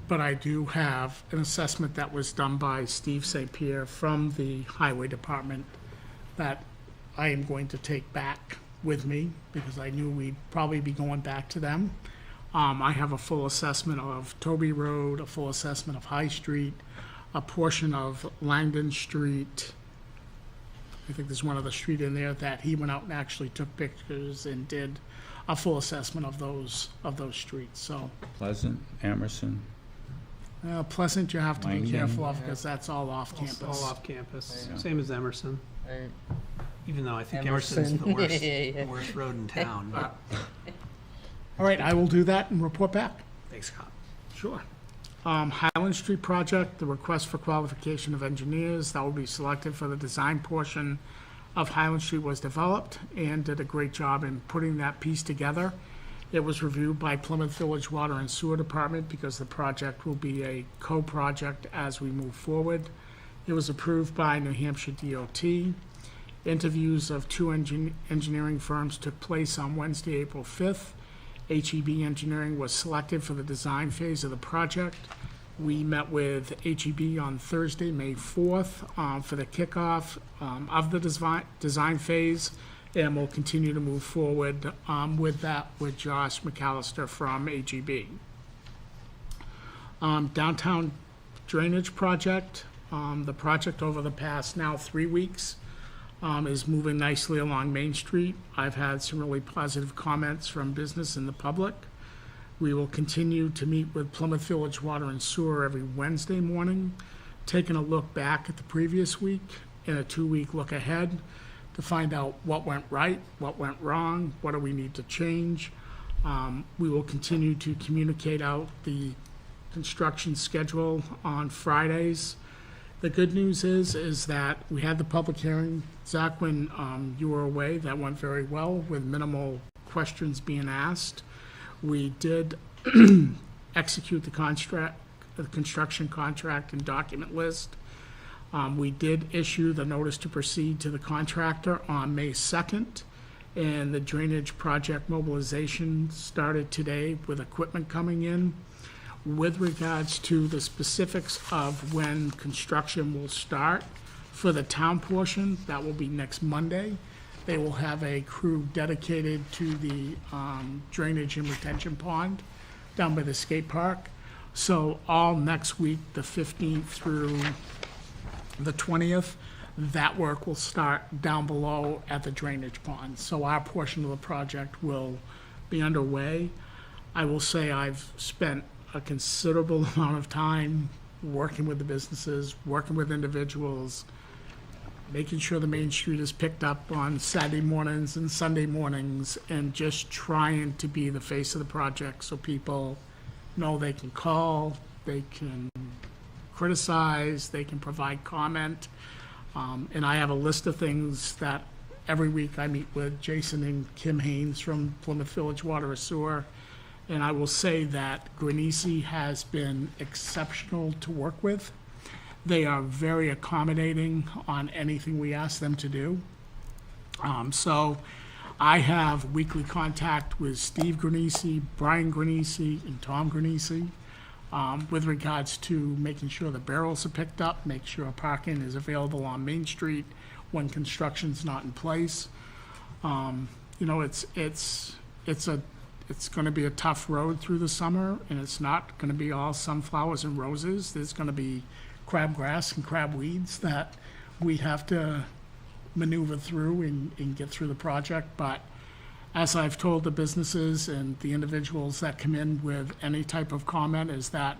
But I do have an assessment that was done by Steve St. Pierre from the Highway Department that I am going to take back with me, because I knew we'd probably be going back to them. I have a full assessment of Toby Road, a full assessment of High Street, a portion of Langdon Street. I think there's one other street in there that he went out and actually took pictures and did a full assessment of those streets, so. Pleasant, Emerson? Pleasant, you have to be Langdon. careful of, because that's all off All campus. off campus. Yeah. Same as Emerson, Right. even though I think Emerson. Emerson's the worst, Yeah, yeah. the worst road in town. But All right, I will do that and report back. thanks, Scott. Sure. Highland Street project, the request for qualification of engineers that will be selected for the design portion of Highland Street was developed and did a great job in putting that piece together. It was reviewed by Plymouth Village Water and Sewer Department because the project will be a co-project as we move forward. It was approved by New Hampshire DOT. Interviews of two engineering firms took place on Wednesday, April 5th. HEB Engineering was selected for the design phase of the project. We met with HEB on Thursday, May 4th, for the kickoff of the design phase, and we'll continue to move forward with that with Josh McAllister from HEB. Downtown drainage project, the project over the past now 3 weeks is moving nicely along Main Street. I've had some really positive comments from business and the public. We will continue to meet with Plymouth Village Water and Sewer every Wednesday morning, taking a look back at the previous week and a 2-week look ahead to find out what went right, what went wrong, what do we need to change. We will continue to communicate out the construction schedule on Fridays The good news is that we had the public hearing, Zach, when you were away. That went very well with minimal questions being asked. We did execute the construction contract and document list. We did issue the notice to proceed to the contractor on May 2nd, and the drainage project mobilization started today with equipment coming in. With regards to the specifics of when construction will start, for the town portion, that will be next Monday. They will have a crew dedicated to the drainage and retention pond down by the skate park. So all next week, the 15th through the 20th, that work will start down below at the drainage pond. So our portion of the project will be underway. I will say I've spent a considerable amount of time working with the businesses, working with individuals, making sure the Main Street is picked up on Saturday mornings and Sunday mornings, and just trying to be the face of the project so people know they can call, they can criticize, they can provide comment. And I have a list of things that every week I meet with Jason and Kim Haynes from Plymouth Village Water and Sewer. And I will say that Granisi has been exceptional to work with. They are very accommodating on anything we ask them to do. So I have weekly contact with Steve Granisi, Brian Granisi, and Tom Granisi with regards to making sure the barrels are picked up, make sure parking is available on Main Street when construction's not in place. It's going to be a tough road through the summer, and it's not going to be all sunflowers and roses. There's going to be crabgrass and crab weeds that we have to maneuver through and get through the project. But as I've told the businesses and the individuals that come in with any type of comment, is that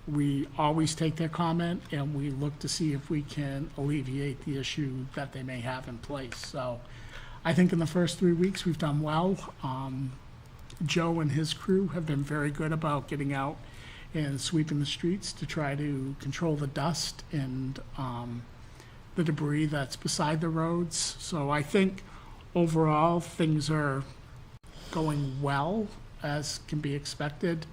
we always take their comment and we look to see if we can alleviate the issue that they may have in place. So I think in the first 3 weeks, we've done well. Joe and his crew have been very good about getting out and sweeping the streets to try to control the dust and the debris that's beside the roads. So I think overall, things are going well, as can be expected,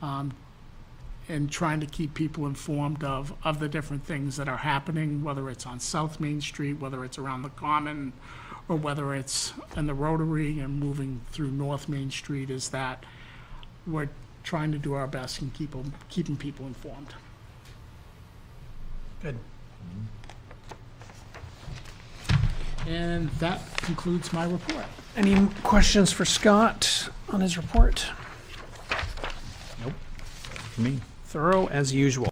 and trying to keep people informed of the different things that are happening, whether it's on South Main Street, whether it's around the Common, or whether it's in the Rotary and moving through North Main Street, is that we're trying to do our best and keeping people informed. Good. And that concludes my report. Any questions for Scott on his report? Nope. For me. Thorough as usual.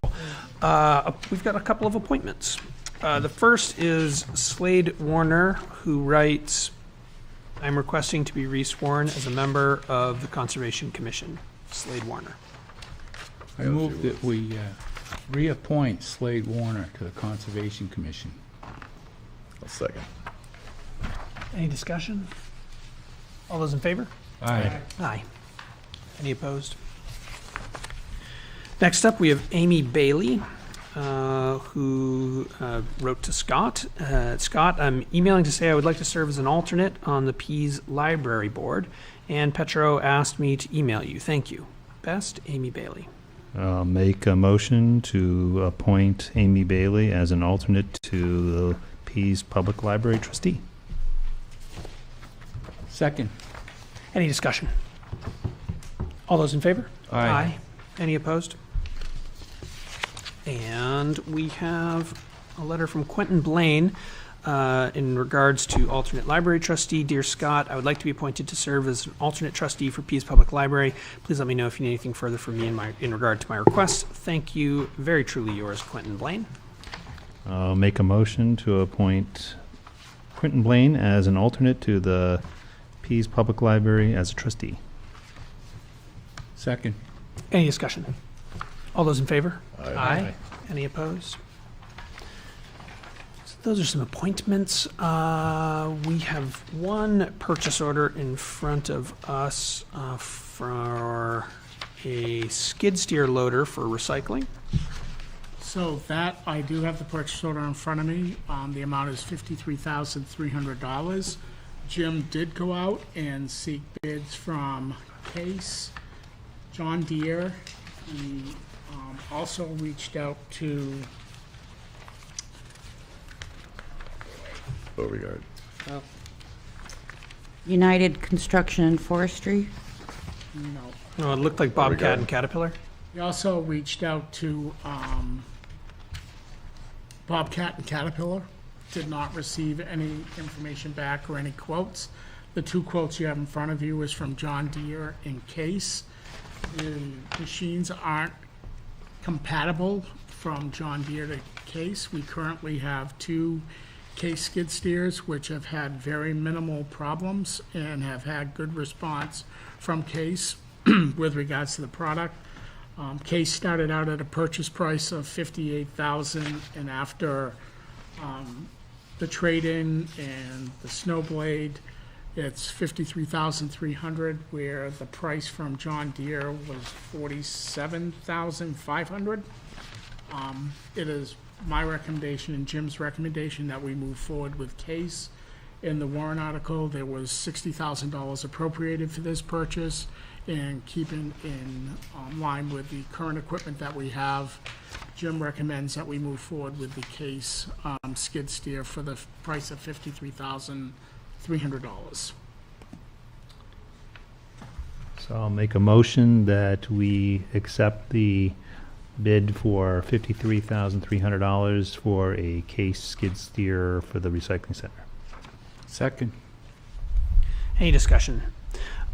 We've got a couple of appointments. The first is Slade Warner, who writes, "I'm requesting to be resworn as a member of the Conservation Commission." Slade Warner. I move that we reappoint Slade Warner to the Conservation Commission. I'll second. Any discussion? All those in favor? Aye. Aye. Any opposed? Next up, we have Amy Bailey, who wrote to Scott. Scott, I'm emailing to say I would like to serve as an alternate on the Pease Library Board, and Petro asked me to email you. Thank you. Best, Amy Bailey. I'll make a motion to appoint Amy Bailey as an alternate to the Pease Public Library trustee. Second. Any discussion? All those in favor? Aye. Any opposed? And we have a letter from Quentin Blaine in regards to alternate library trustee. Dear Scott, I would like to be appointed to serve as an alternate trustee for Pease Public Library. Please let me know if you need anything further from me in regard to my request. Thank you. Very truly yours, Quentin Blaine. I'll make a motion to appoint Quentin Blaine as an alternate to the Pease Public Library as a trustee. Second. Any discussion? All those in favor? Aye. Any opposed? So those are some appointments. We have one purchase order in front of us for a skid steer loader for recycling. So that, I do have the purchase order in front of me. The amount is $53,300. Jim did go out and seek bids from Case, John Deere. He also reached out to, Beauregard. Oh, United Construction and Forestry. no. Oh, it looked like Bobcat and Caterpillar. He also reached out to Bobcat and Caterpillar. Did not receive any information back or any quotes. The two quotes you have in front of you is from John Deere and Case. The machines aren't compatible from John Deere to Case. We currently have two Case skid steers, which have had very minimal problems and have had good response from Case with regards to the product. Case started out at a purchase price of $58,000, and after the trade-in and the snow blade, it's $53,300, where the price from John Deere was $47,500. It is my recommendation and Jim's recommendation that we move forward with Case. In the warrant article, there was $60,000 appropriated for this purchase, and keeping in line with the current equipment that we have, Jim recommends that we move forward with the Case skid steer for the price of $53,300. So I'll make a motion that we accept the bid for $53,300 for a Case skid steer for the recycling center. Second. Any discussion?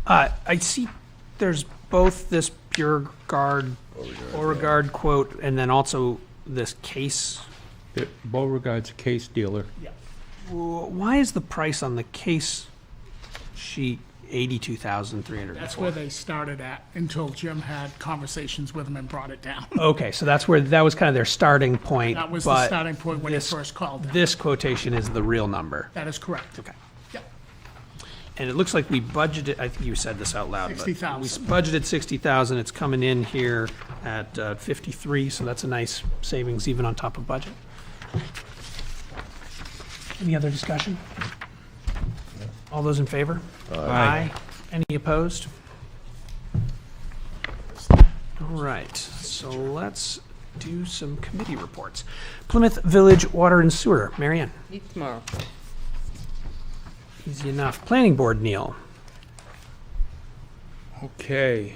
I see there's both this Beauregard quote and then also this Case. Beauregard's a Case dealer. Why is the price on the Case sheet $82,300? That's where they started at, until Jim had conversations with them and brought it down. Okay, so that was kind of their starting point. That was the but starting point when he this- first called them. This quotation is the real number. That is correct. Okay. Yep. And it looks like we budgeted, I think you said this out loud, but 60,000. we budgeted 60,000. It's coming in here at 53, so that's a nice savings even on top of budget. Any other discussion? All those in favor? Aye. Any opposed? All right, so let's do some committee reports. Plymouth Village Water and Sewer, Mary Ann. meet tomorrow. Easy enough. Planning Board, Neil. Okay.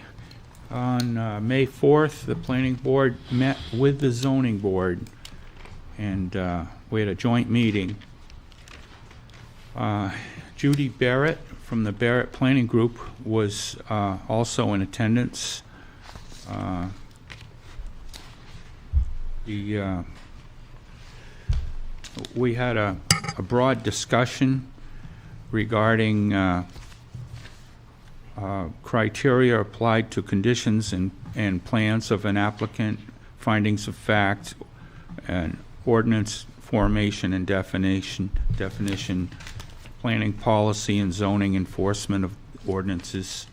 On May 4th, the planning board met with the zoning board, and we had a joint meeting. Judy Barrett from the Barrett Planning Group was also in attendance. We had a broad discussion regarding criteria applied to conditions and plans of an applicant, findings of fact, and ordinance formation and definition, planning policy and zoning enforcement of ordinances.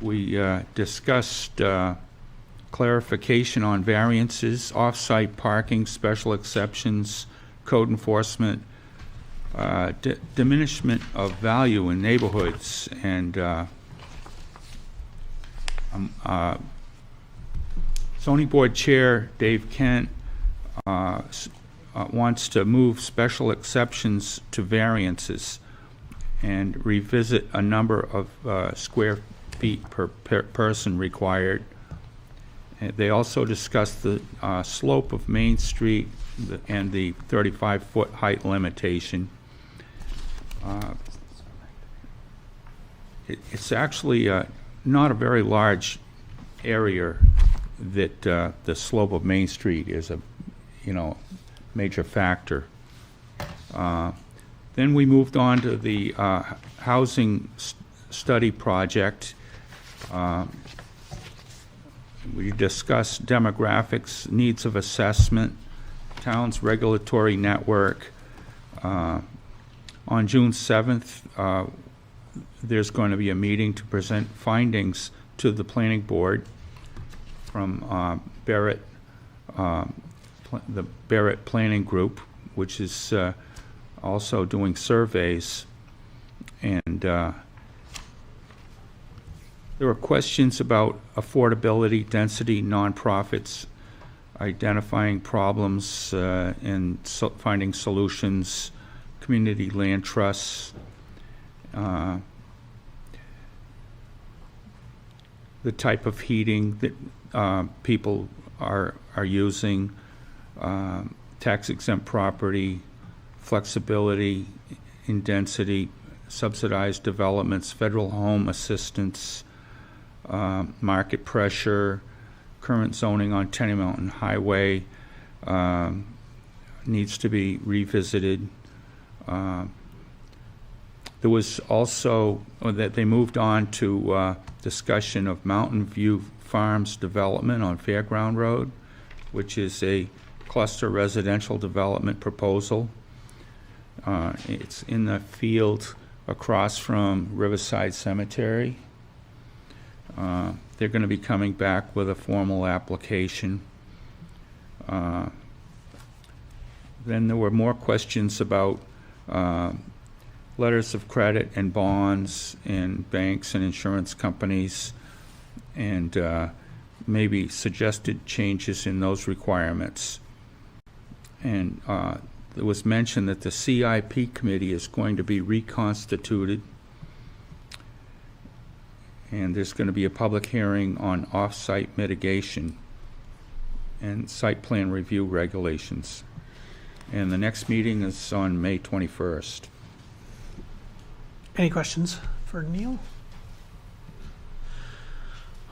We discussed clarification on variances, off-site parking, special exceptions, code enforcement, diminishment of value in neighborhoods, and zoning board chair Dave Kent wants to move special exceptions to variances and revisit a number of square feet per person required. And they also discussed the slope of Main Street and the 35-foot height limitation. It's actually not a very large area that the slope of Main Street is a, major factor. Then we moved on to the housing study project. We discussed demographics, needs of assessment, town's regulatory network. On June 7th, there's going to be a meeting to present findings to the planning board. from Barrett, the Barrett Planning Group, which is also doing surveys. And there were questions about affordability, density, nonprofits, identifying problems and finding solutions, community land trusts, the type of heating that people are using, tax-exempt property, flexibility in density, subsidized developments, federal home assistance, market pressure, current zoning on Tenny Mountain Highway needs to be revisited. There was also that they moved on to discussion of Mountain View Farms development on Fairground Road, which is a cluster residential development proposal. It's in the field across from Riverside Cemetery. They're going to be coming back with a formal application. Then there were more questions about letters of credit and bonds and banks and insurance companies, and maybe suggested changes in those requirements. And it was mentioned that the CIP committee is going to be reconstituted, and there's going to be a public hearing on off-site mitigation and site plan review regulations. And the next meeting is on May 21st. Any questions for Neil?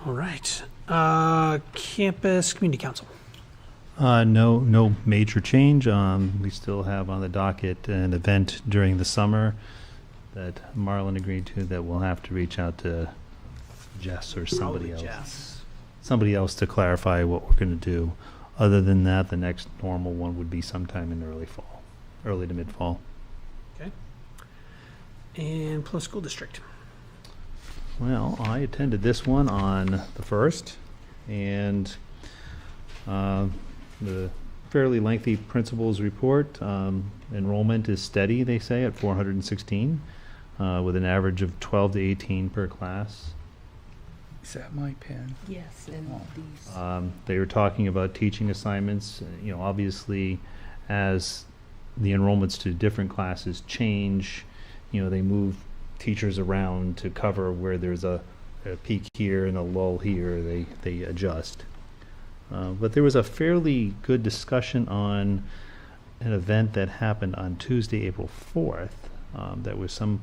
All right. Campus Community Council. No major change. We still have on the docket an event during the summer that Marlon agreed to that we'll have to reach out to Jess or somebody else. Jess. Somebody else to clarify what we're going to do. Other than that, the next normal one would be sometime in early to mid-fall. Okay. And Plymouth School District. Well, I attended this one on the 1st, and the fairly lengthy principals report. Enrollment is steady, they say, at 416, with an average of 12 to 18 per class. Is that my pen? Yes, and these. They were talking about teaching assignments. Obviously, as the enrollments to different classes change, they move teachers around to cover where there's a peak here and a lull here. They adjust. But there was a fairly good discussion on an event that happened on Tuesday, April 4th. That was some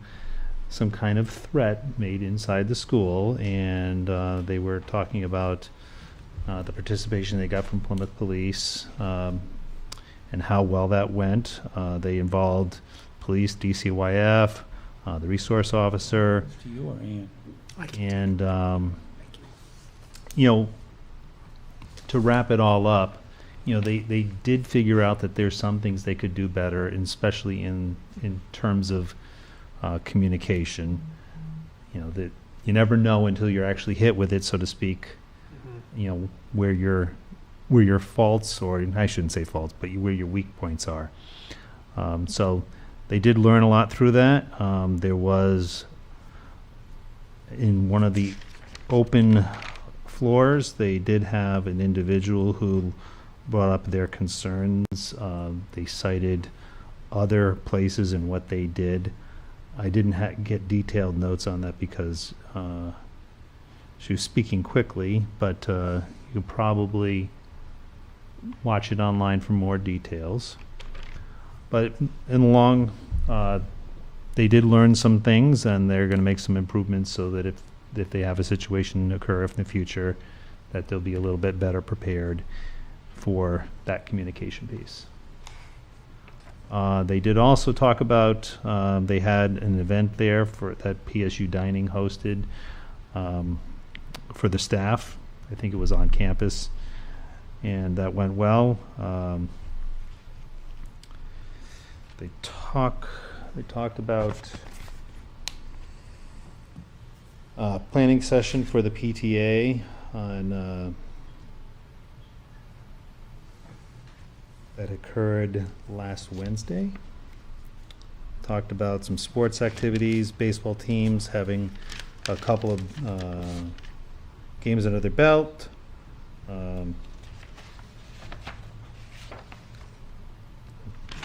kind of threat made inside the school, and they were talking about the participation they got from Plymouth Police and how well that went. They involved police, DCYF, the resource officer, To you or Ann? and to wrap it all up, they did figure out that there's some things they could do better, and especially in terms of communication. That you never know until you're actually hit with it, so to speak. Where your faults, or I shouldn't say faults, but where your weak points are. So they did learn a lot through that. There was, in one of the open floors, they did have an individual who brought up their concerns. They cited other places and what they did. I didn't get detailed notes on that because she was speaking quickly, but you can probably watch it online for more details. But in the long, they did learn some things, and they're going to make some improvements so that if they have a situation occur in the future, that they'll be a little bit better prepared for that communication piece. They did also talk about, they had an event there that PSU Dining hosted for the staff. I think it was on campus, and that went well. They talked about planning session for the PTA on that occurred last Wednesday. Talked about some sports activities, baseball teams having a couple of games under their belt.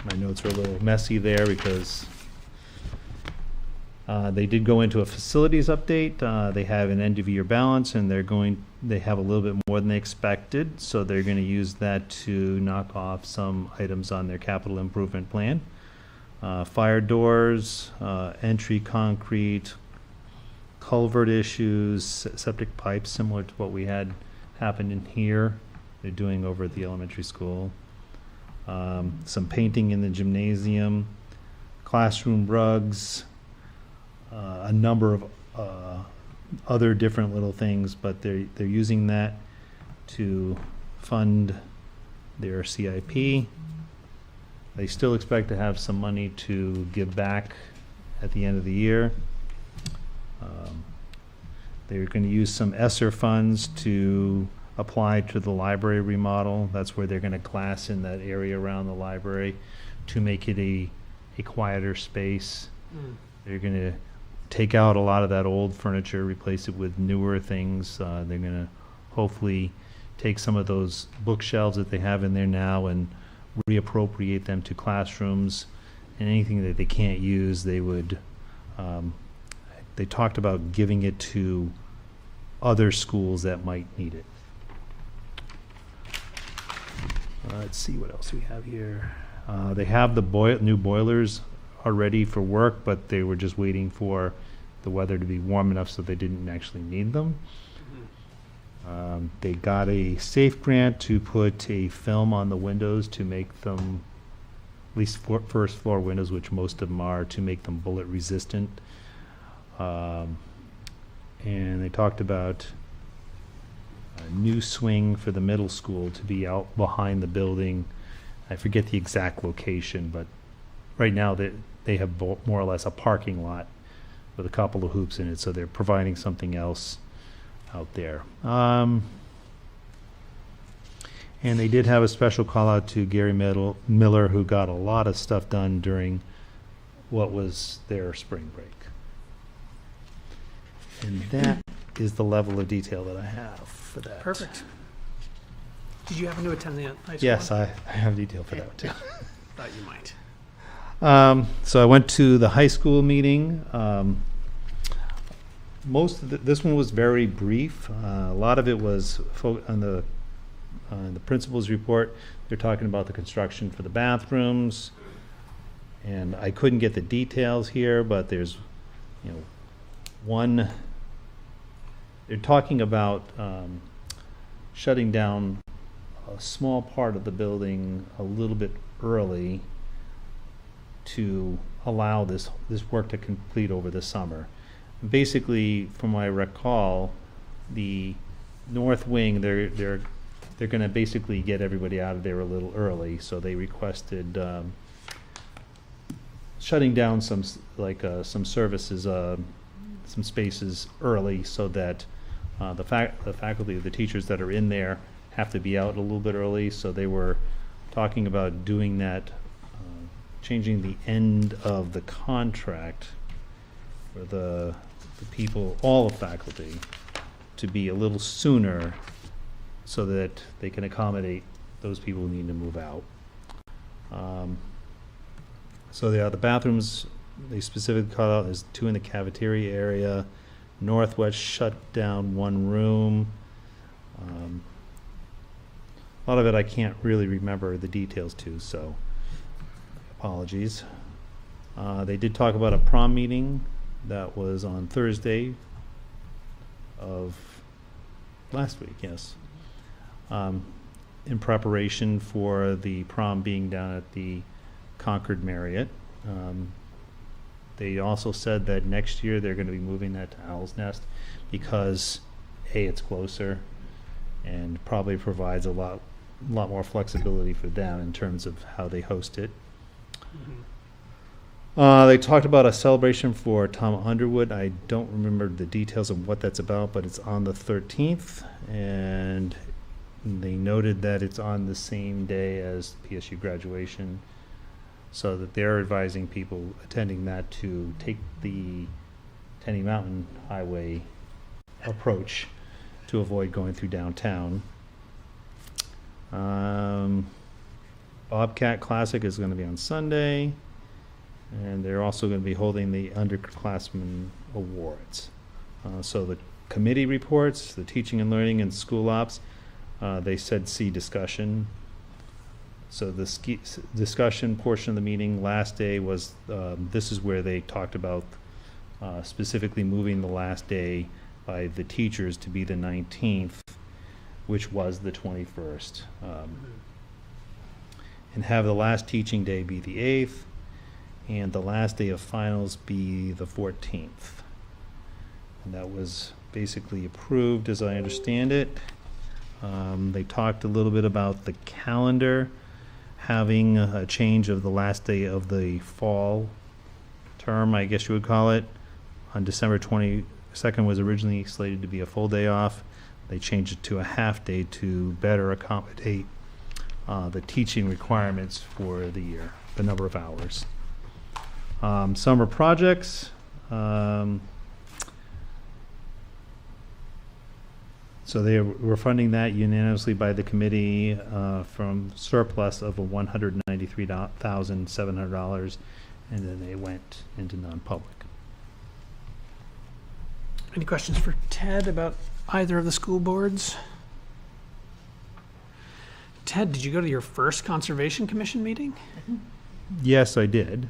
My notes are a little messy there because they did go into a facilities update. They have an end of year balance and they have a little bit more than they expected. So they're going to use that to knock off some items on their capital improvement plan. Fire doors, entry concrete, culvert issues, septic pipes, similar to what we had happen in here. They're doing over at the elementary school. Some painting in the gymnasium, classroom rugs, a number of other different little things, but they're using that to fund their CIP. They still expect to have some money to give back at the end of the year. They're going to use some ESSER funds to apply to the library remodel. That's where they're going to glass in that area around the library to make it a quieter space. They're going to take out a lot of that old furniture, replace it with newer things. They're going to hopefully take some of those bookshelves that they have in there now and reappropriate them to classrooms, and anything that they can't use, they would, they talked about giving it to other schools that might need it. Let's see what else we have here. They have the new boilers are ready for work, but they were just waiting for the weather to be warm enough so they didn't actually need them. They got a SAFE grant to put a film on the windows to make them, at least first floor windows, which most of them are, to make them bullet resistant. And they talked about a new swing for the middle school to be out behind the building. I forget the exact location, but right now they have more or less a parking lot with a couple of hoops in it, so they're providing something else out there. And they did have a special call out to Gary Miller, who got a lot of stuff done during what was their spring break. And that is the level of detail that I have for that. Perfect. Did you happen to attend the high school? Yes, I have detail for that too. Thought you might. So I went to the high school meeting. Most of this one was very brief. A lot of it was on the principal's report. They're talking about the construction for the bathrooms, and I couldn't get the details here, but there's, one. They're talking about shutting down a small part of the building a little bit early to allow this work to complete over the summer. Basically, from what I recall, the north wing, they're going to basically get everybody out of there a little early, so they requested shutting down some services, some spaces early, so that the faculty, the teachers that are in there have to be out a little bit early. So they were talking about doing that, changing the end of the contract for the people, all the faculty, to be a little sooner so that they can accommodate those people who need to move out. So the bathrooms, they specifically call out, there's 2 in the cafeteria area. Northwest shut down 1 room. A lot of it I can't really remember the details to, so apologies. They did talk about a prom meeting that was on Thursday of last week, yes. In preparation for the prom being down at the Concord Marriott. They also said that next year they're going to be moving that to Owl's Nest because A, it's closer and probably provides a lot more flexibility for them in terms of how they host it. They talked about a celebration for Tom Underwood. I don't remember the details of what that's about, but it's on the 13th, and They noted that it's on the same day as PSU graduation, so that they're advising people attending that to take the Tenny Mountain Highway approach to avoid going through downtown. Bobcat Classic is going to be on Sunday, and they're also going to be holding the underclassmen awards. So the committee reports, the teaching and learning and school ops, they said see discussion. So the discussion portion of the meeting last day was, this is where they talked about specifically moving the last day by the teachers to be the 19th, which was the 21st. And have the last teaching day be the 8th, and the last day of finals be the 14th. And that was basically approved, as I understand it. They talked a little bit about the calendar, having a change of the last day of the fall term, I guess you would call it. On December 22nd was originally slated to be a full day off. They changed it to a half day to better accommodate the teaching requirements for the year, the number of hours. Summer projects. So they were funding that unanimously by the committee from surplus of $193,700, and then they went into non-public. Any questions for Ted about either of the school boards? Ted, did you go to your first Conservation Commission meeting? Yes, I did,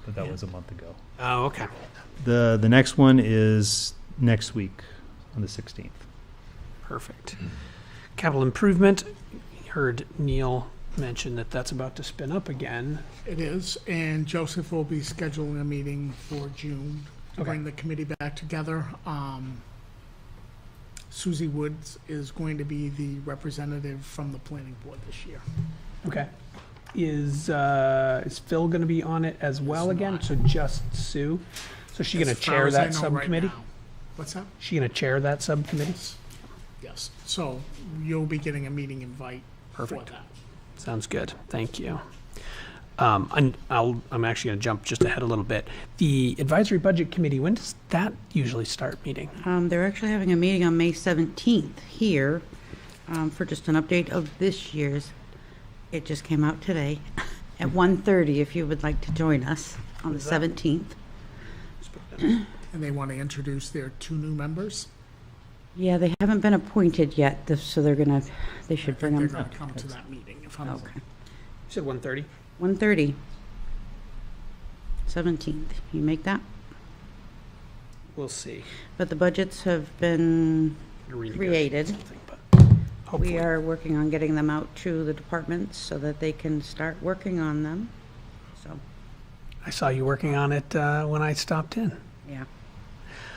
but that was a month ago. Oh, okay. The next one is next week on the 16th. Perfect. Capital improvement, you heard Neil mention that that's about to spin up again. It is, and Joseph will be scheduling a meeting for June to Okay. bring the committee back together. Susie Woods is going to be the representative from the planning board this year. Okay. Is Phil going to be on it as well He's again? not. So just Sue? So she going to As far chair as I that know right subcommittee? now. What's that? She going to chair that subcommittee? Yes, so you'll be getting a meeting invite for Perfect. that. Sounds good. Thank you. I'm actually going to jump just ahead a little bit. The advisory budget committee, when does that usually start meeting? They're actually having a meeting on May 17th here for just an update of this year's. It just came out today at 1:30 if you would like to join us on the 17th. And they want to introduce their 2 new members. Yeah, they haven't been appointed yet, so they should bring They're them. going to come to that meeting if I'm. Okay. You said 1:30? 1:30. 17th. You make that? We'll see. But the budgets have been created. Something, but We hopefully. are working on getting them out to the departments so that they can start working on them. So, I saw you working on it when I stopped in. yeah.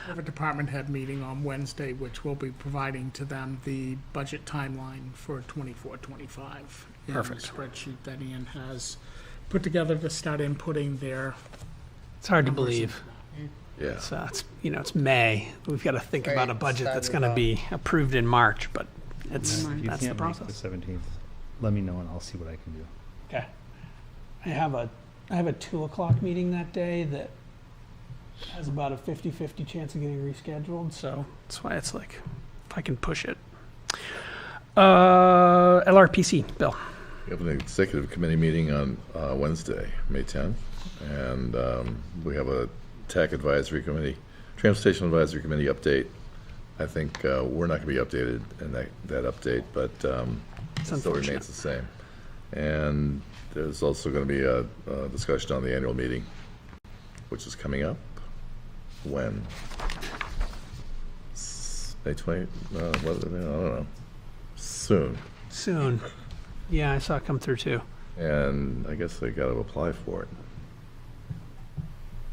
We have a department head meeting on Wednesday, which will be providing to them the budget timeline for 24-25. Perfect. The spreadsheet that Ian has put together to start inputting their It's hard to numbers believe. Yeah. It's May. We've got to think about a Right, budget that's starting going to off. be approved in March, but it's If If you that's the can't make the process. 17th, let me know and I'll see what I can do. Okay. I have a 2:00 meeting that day that has about a 50-50 chance of getting rescheduled, so that's why it's like, if I can push it. LRPC, Bill. We have an executive committee meeting on Wednesday, May 10th, and we have a TAC advisory committee, transportation advisory committee update. I think we're not going to be updated in that update, but it still unfortunate. remains the same. And there's also going to be a discussion on the annual meeting, which is coming up. When? May 20, I don't know. Soon. Soon. Yeah, I saw it come through too. And I guess they got to apply for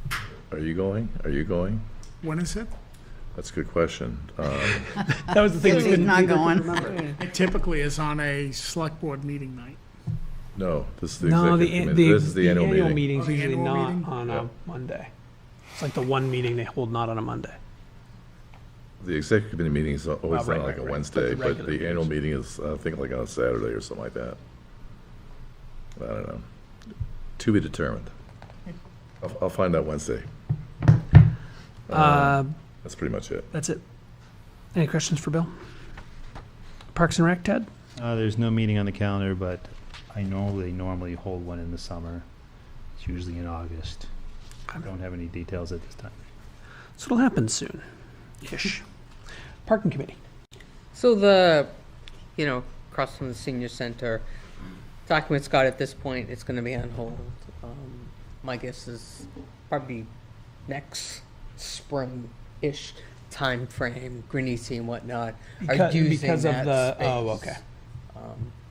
it. Are you going? Are you going? When is it? That's a good question. That was the thing. Susie's not going. It typically is on a select board meeting night. No, this is the No, executive committee. This is the annual meeting. meeting's Oh, the usually annual not meeting? on a Yeah. Monday. It's like the one meeting they hold not on a Monday. The executive committee meeting is always right, on like right, a right. Wednesday, But the but regular the annual meeting is, I think, like on a Saturday or something like that. I don't know. To be determined. I'll find out Wednesday. That's pretty much it. That's it. Any questions for Bill? Parks and Rec, Ted? There's no meeting on the calendar, but I know they normally hold one in the summer. It's usually in August. I don't have any details at this time. So it'll happen soon-ish. Parking Committee. So the, across from the senior center, documents got at this point, it's gonna be on hold. My guess is probably next spring-ish timeframe, Greenese and whatnot are using Because of that the, space, oh, okay.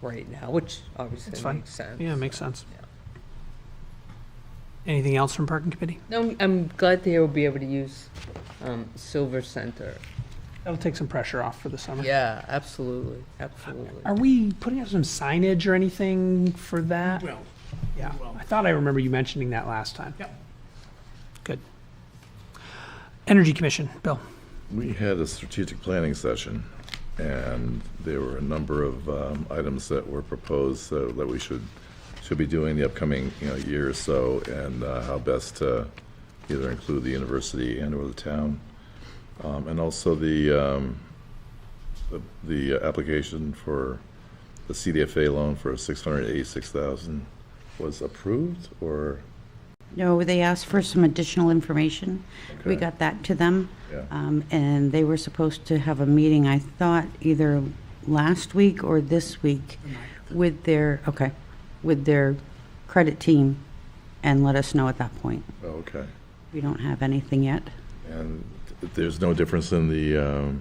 right now, which obviously That's fine. makes sense. Yeah, makes sense. Yeah. Anything else from Parking Committee? No, I'm glad they will be able to use Silver Center. That'll take some pressure off for the summer. Yeah, absolutely, absolutely. Are we putting up some signage or anything for that? Well, Yeah, well. I thought I remember you mentioning that last time. Yep. Good. Energy Commission, Bill. We had a strategic planning session, and there were a number of items that were proposed that we should be doing the upcoming year or so, and how best to either include the university and or the town, and also the application for the CDFA loan for $686,000 was approved, or No, they asked for some additional information. We Okay. got that to them. Yeah. And they were supposed to have a meeting, I thought, either last week or this week with their credit team and let us know at that point. oh, okay. We don't have anything yet. And there's no difference in the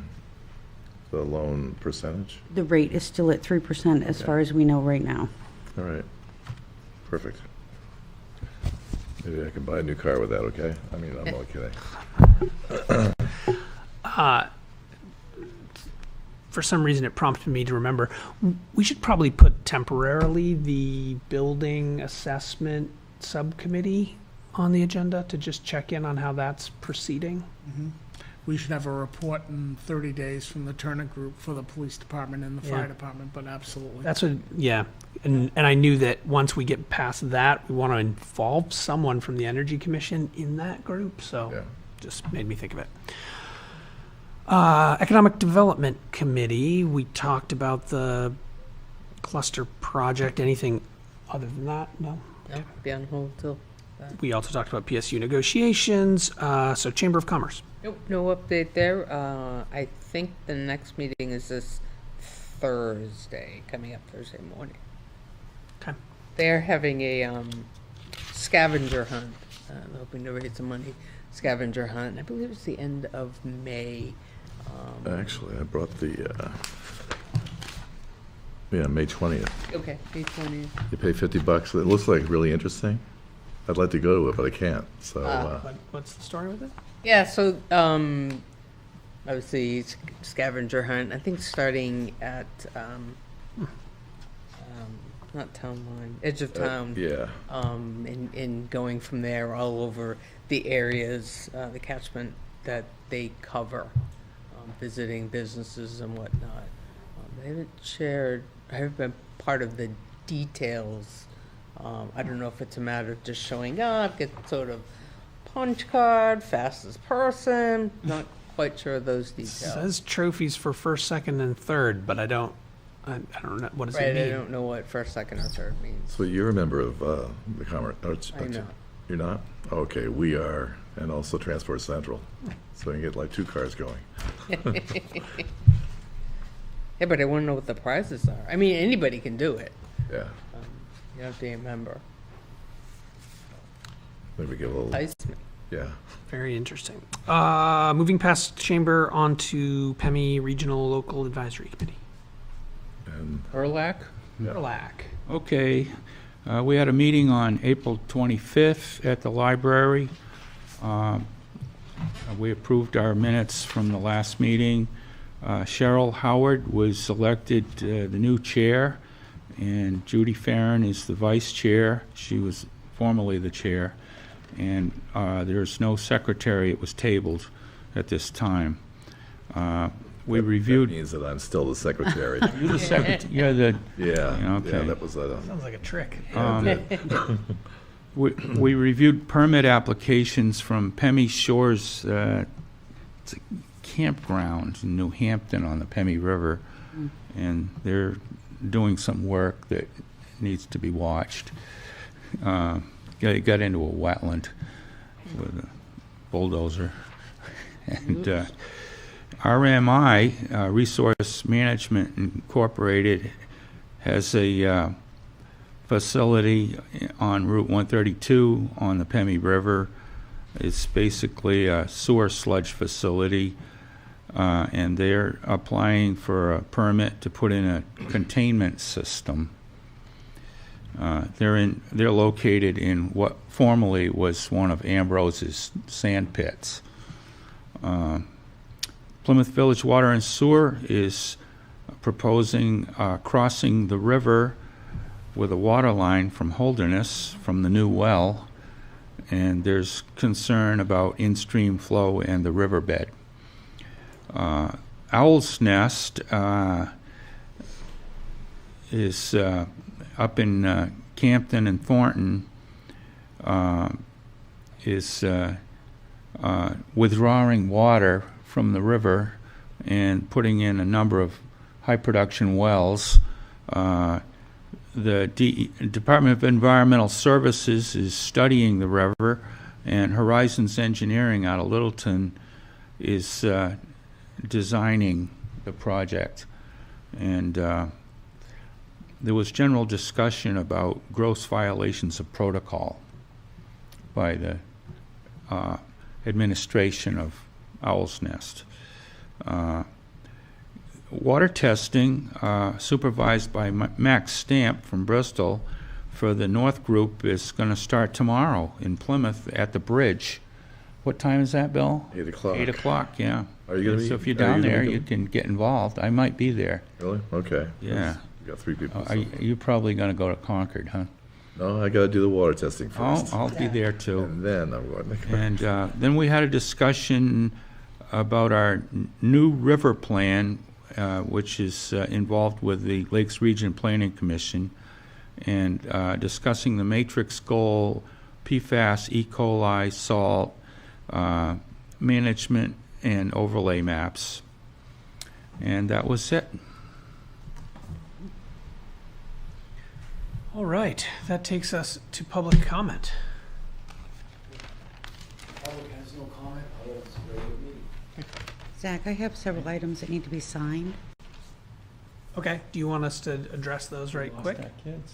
loan percentage? The rate is still at 3% as Okay. far as we know right now. All right, perfect. Maybe I can buy a new car with that, okay? I mean, I'm only kidding. For some reason, it prompted me to remember, we should probably put temporarily the building assessment subcommittee on the agenda to just check in on how that's proceeding. We should have a report in 30 days from the Turner Group for the police department and the Yeah. fire department, but absolutely. That's what, yeah. And I knew that once we get past that, we want to involve someone from the Energy Commission in that group, so Yeah. just made me think of it. Economic Development Committee, we talked about the cluster project. Anything other than that? No? No, be on hold till. We also talked about PSU negotiations, so Chamber of Commerce. Nope, no update there. I think the next meeting is this Thursday, coming up Thursday morning. Okay. They're having a scavenger hunt, hoping to raise some money. Scavenger hunt. I believe it's the end of May. Actually, I brought May 20th. Okay, May 20th. You pay $50. It looks like really interesting. I'd like to go to it, but I can't, so, What's the story with it? Yeah, so obviously scavenger hunt. I think starting at not town line, edge of town. yeah. And going from there all over the areas, the catchment that they cover, visiting businesses and whatnot. They haven't been part of the details. I don't know if it's a matter of just showing up, get sort of punch card, fastest person, not quite sure of those It details. says trophies for first, second, and third, but I don't know, what does Right, it I mean? don't know what first, second, or third means. So you're a member of the Commerce? I'm not. You're not? Okay, we are, and also Transport Central. So you can get like 2 cars going. Yeah, but I want to know what the prizes are. I mean, anybody can do it. Yeah, You don't have to be a member. maybe give a little, Ice me. yeah. Very interesting. Moving past Chamber onto PEMI Regional Local Advisory Committee. And Erlac? Erlac. Okay, we had a meeting on April 25th at the library. We approved our minutes from the last meeting. Cheryl Howard was elected the new chair, and Judy Farron is the vice chair. She was formerly the chair, and there's no secretary. It was tabled at this time. We That reviewed, means that I'm still the secretary. you're the secretary, you're the, Yeah, Okay. yeah, that was, Sounds like a trick. we reviewed permit applications from Pemmy Shores, it's a campground in New Hampton on the Pemmy River, and they're doing some work that needs to be watched. Got into a wetland with a bulldozer. And RMI, Resource Management Incorporated, has a facility on Route 132 on the Pemmy River. It's basically a sewer sludge facility, and they're applying for a permit to put in a containment system. They're located in what formerly was one of Ambrose's sand pits. Plymouth Village Water and Sewer is proposing crossing the river with a water line from Holderness from the new well, and there's concern about in-stream flow and the riverbed. Owl's Nest is up in Campton and Thornton, is withdrawing water from the river and putting in a number of high-production wells. The Department of Environmental Services is studying the river, and Horizons Engineering out of Littleton is designing the project. And there was general discussion about gross violations of protocol by the administration of Owl's Nest. Water testing, supervised by Max Stamp from Bristol, for the North Group is going to start tomorrow in Plymouth at the bridge. What time is that, Bill? 8 o'clock. 8 o'clock, yeah. Are you gonna be? So if you're are down gonna there, be you can get involved. I might be there. Really? Okay. Yeah. We got 3 people. Are you probably going to go to Concord, huh? No, I gotta do the water testing first. I'll be there too. And then I'm going to. And then we had a discussion about our new river plan, which is involved with the Lakes Region Planning Commission, and discussing the matrix goal, PFAS, E. coli, salt, management, and overlay maps. And that was it. All right, that takes us to public comment. Public has no comment, other than it's a regular meeting. Zach, I have several items that need to be signed. Okay, do you want us to address those right quick?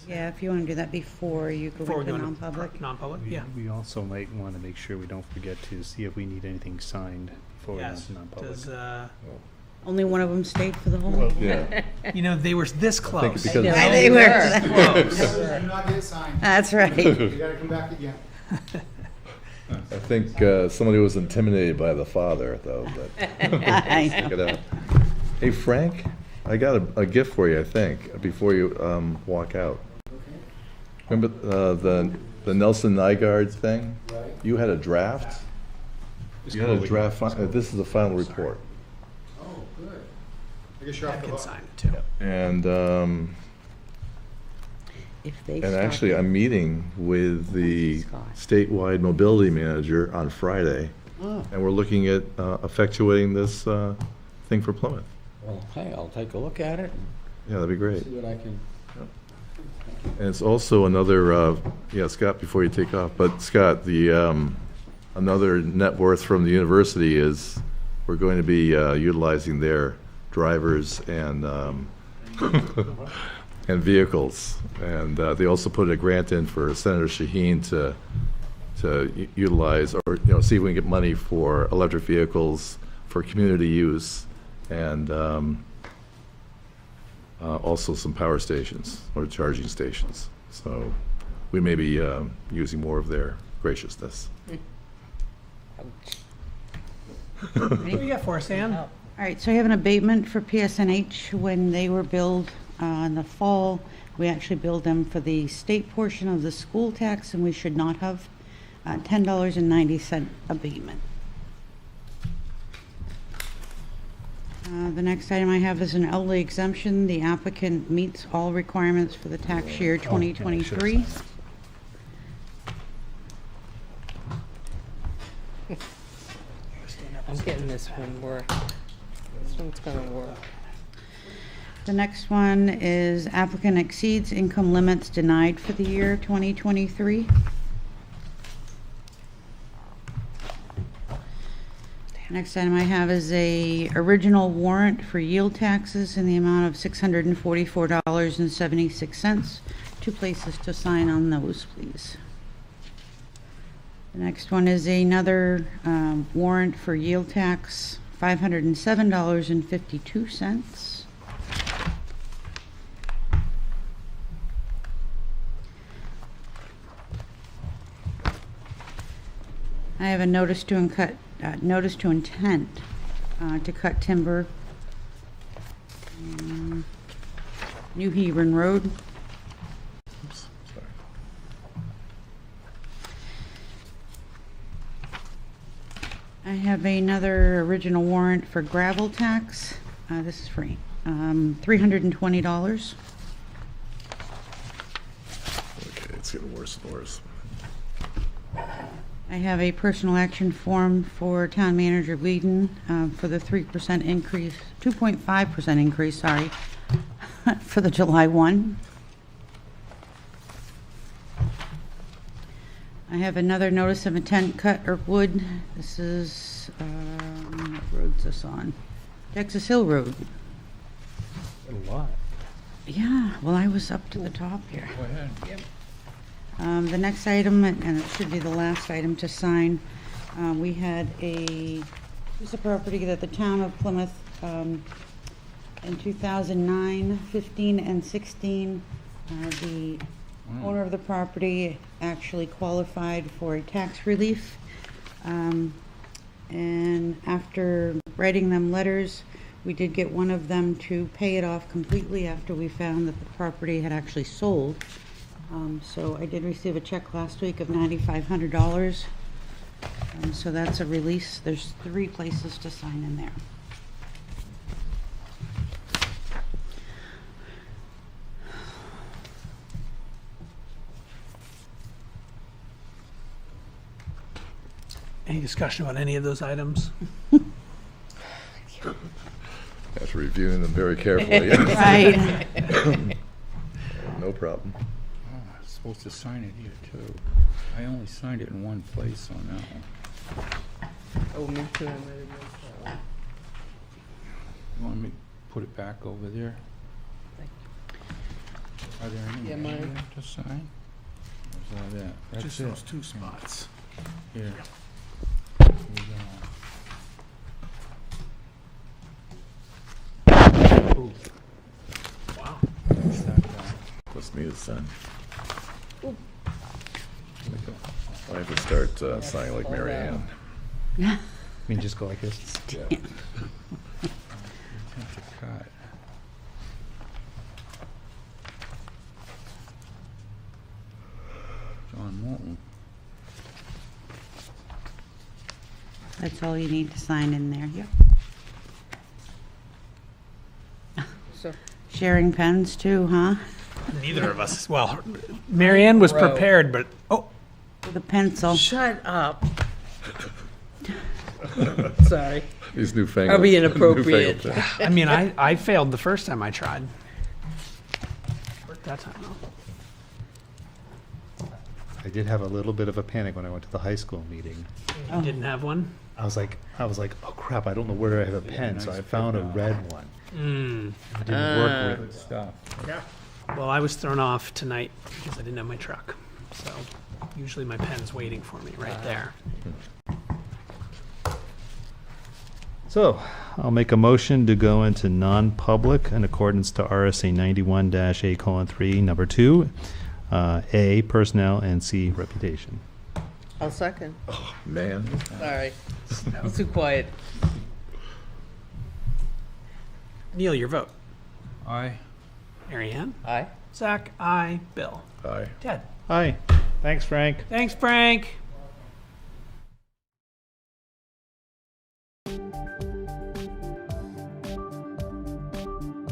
Yeah, if you want to do that before you go Before we into go into non-public. Non-public, yeah. We also might want to make sure we don't forget to see if we need anything signed before we go Yes. into non-public. Does, Only one of them stayed for the whole meeting. Yeah. you know, they were this think close. because- Yeah, they were. Close. Do not get signed. That's right. You gotta come back again. I think somebody was intimidated by the father, though. But I know. check it out. Hey, Frank, I got a gift for you, I think, before you walk out. Remember the Nelson Nygaard thing? Right. You had a draft? You had a draft, this is the final report. Oh, good. I guess you're I off the can hook. sign it too. And If they and stop actually, it. I'm meeting with the Scott. statewide mobility manager on Friday. And we're looking at effectuating this thing for Plymouth. Well, hey, I'll take a look at it Yeah, that'd be great. and see what I can. And it's also another, yeah, Scott, before you take off, but Scott, the, another net worth from the university is we're going to be utilizing their drivers and, and vehicles. And they also put a grant in for Senator Shaheen to utilize, or, you know, see if we can get money for electric vehicles for community use, and also some power stations or charging stations. So we may be using more of their graciousness. What do you got for us, Ann? All right, so I have an abatement for PSNH. When they were billed in the fall, we actually billed them for the state portion of the school tax, and we should not have $10.90 abatement. The next item I have is an elderly exemption. The applicant meets all requirements for the tax year 2023. I'm getting this one work. This one's gonna work. The next one is applicant exceeds income limits denied for the year 2023. Next item I have is a original warrant for yield taxes in the amount of $644.76. Two places to sign on those, please. The next one is another warrant for yield tax, $507.52. I have a notice to intent to cut timber, New Hebron Road. Oops, sorry. I have another original warrant for gravel tax. This is free. $320. Okay, it's getting worse and worse. I have a personal action form for Town Manager Whedon for the 3% increase, 2.5% increase, sorry, for the July 1. I have another notice of intent cut or wood. This is, what road's this on? Texas Hill Road. A lot. Yeah, well, I was up to the top here. Go ahead. The next item, and it should be the last item to sign, we had a piece of property that the town of Plymouth, in 2009, 15, and 16, the owner of the property actually qualified for a tax relief. And after writing them letters, we did get one of them to pay it off completely after we found that the property had actually sold. So I did receive a check last week of $9,500. So that's a release. There's 3 places to sign in there. Any discussion about any of those items? After reviewing them very carefully. Right. No problem. Oh, I was supposed to sign it here too. I only signed it in one place on that one. Oh, me too, I might have missed that one. You want me to put it back over there? Are there any Yeah, more mine. here to sign? Where's all that? That's Just it. those 2 spots. Here. Here we go. Ooh. Wow. What's that guy? What's me to sign? There we go. I have to start signing like Mary Ann. I mean, just go like this. Yeah. Intent to cut. John Moulton. That's all you need to sign in there. Yep. So, Sharing pens too, huh? Neither of us. Well, Marianne was Row. prepared, but, oh, With a pencil. shut up. Sorry. These newfangled. Are we inappropriate? newfangled things. I mean, I failed the first time I tried. Worked that time though. I did have a little bit of a panic when I went to the high school meeting. You didn't have one? I was like, oh crap, I don't know where I have a pen, so nice I found a paper. red one. Mm. It didn't work Good with stuff. Well, I was thrown off tonight because I didn't have my truck. So usually my pen's waiting for me right there. So, I'll make a motion to go into non-public in accordance to RSA 91-A:3, number 2, A, personnel, and C, reputation. I'll second. Man. Sorry. I'm too quiet. Neil, your vote. Aye. Marianne? Aye. Zach? Aye. Bill? Aye. Ted? Hi, thanks, Frank. Thanks, Frank.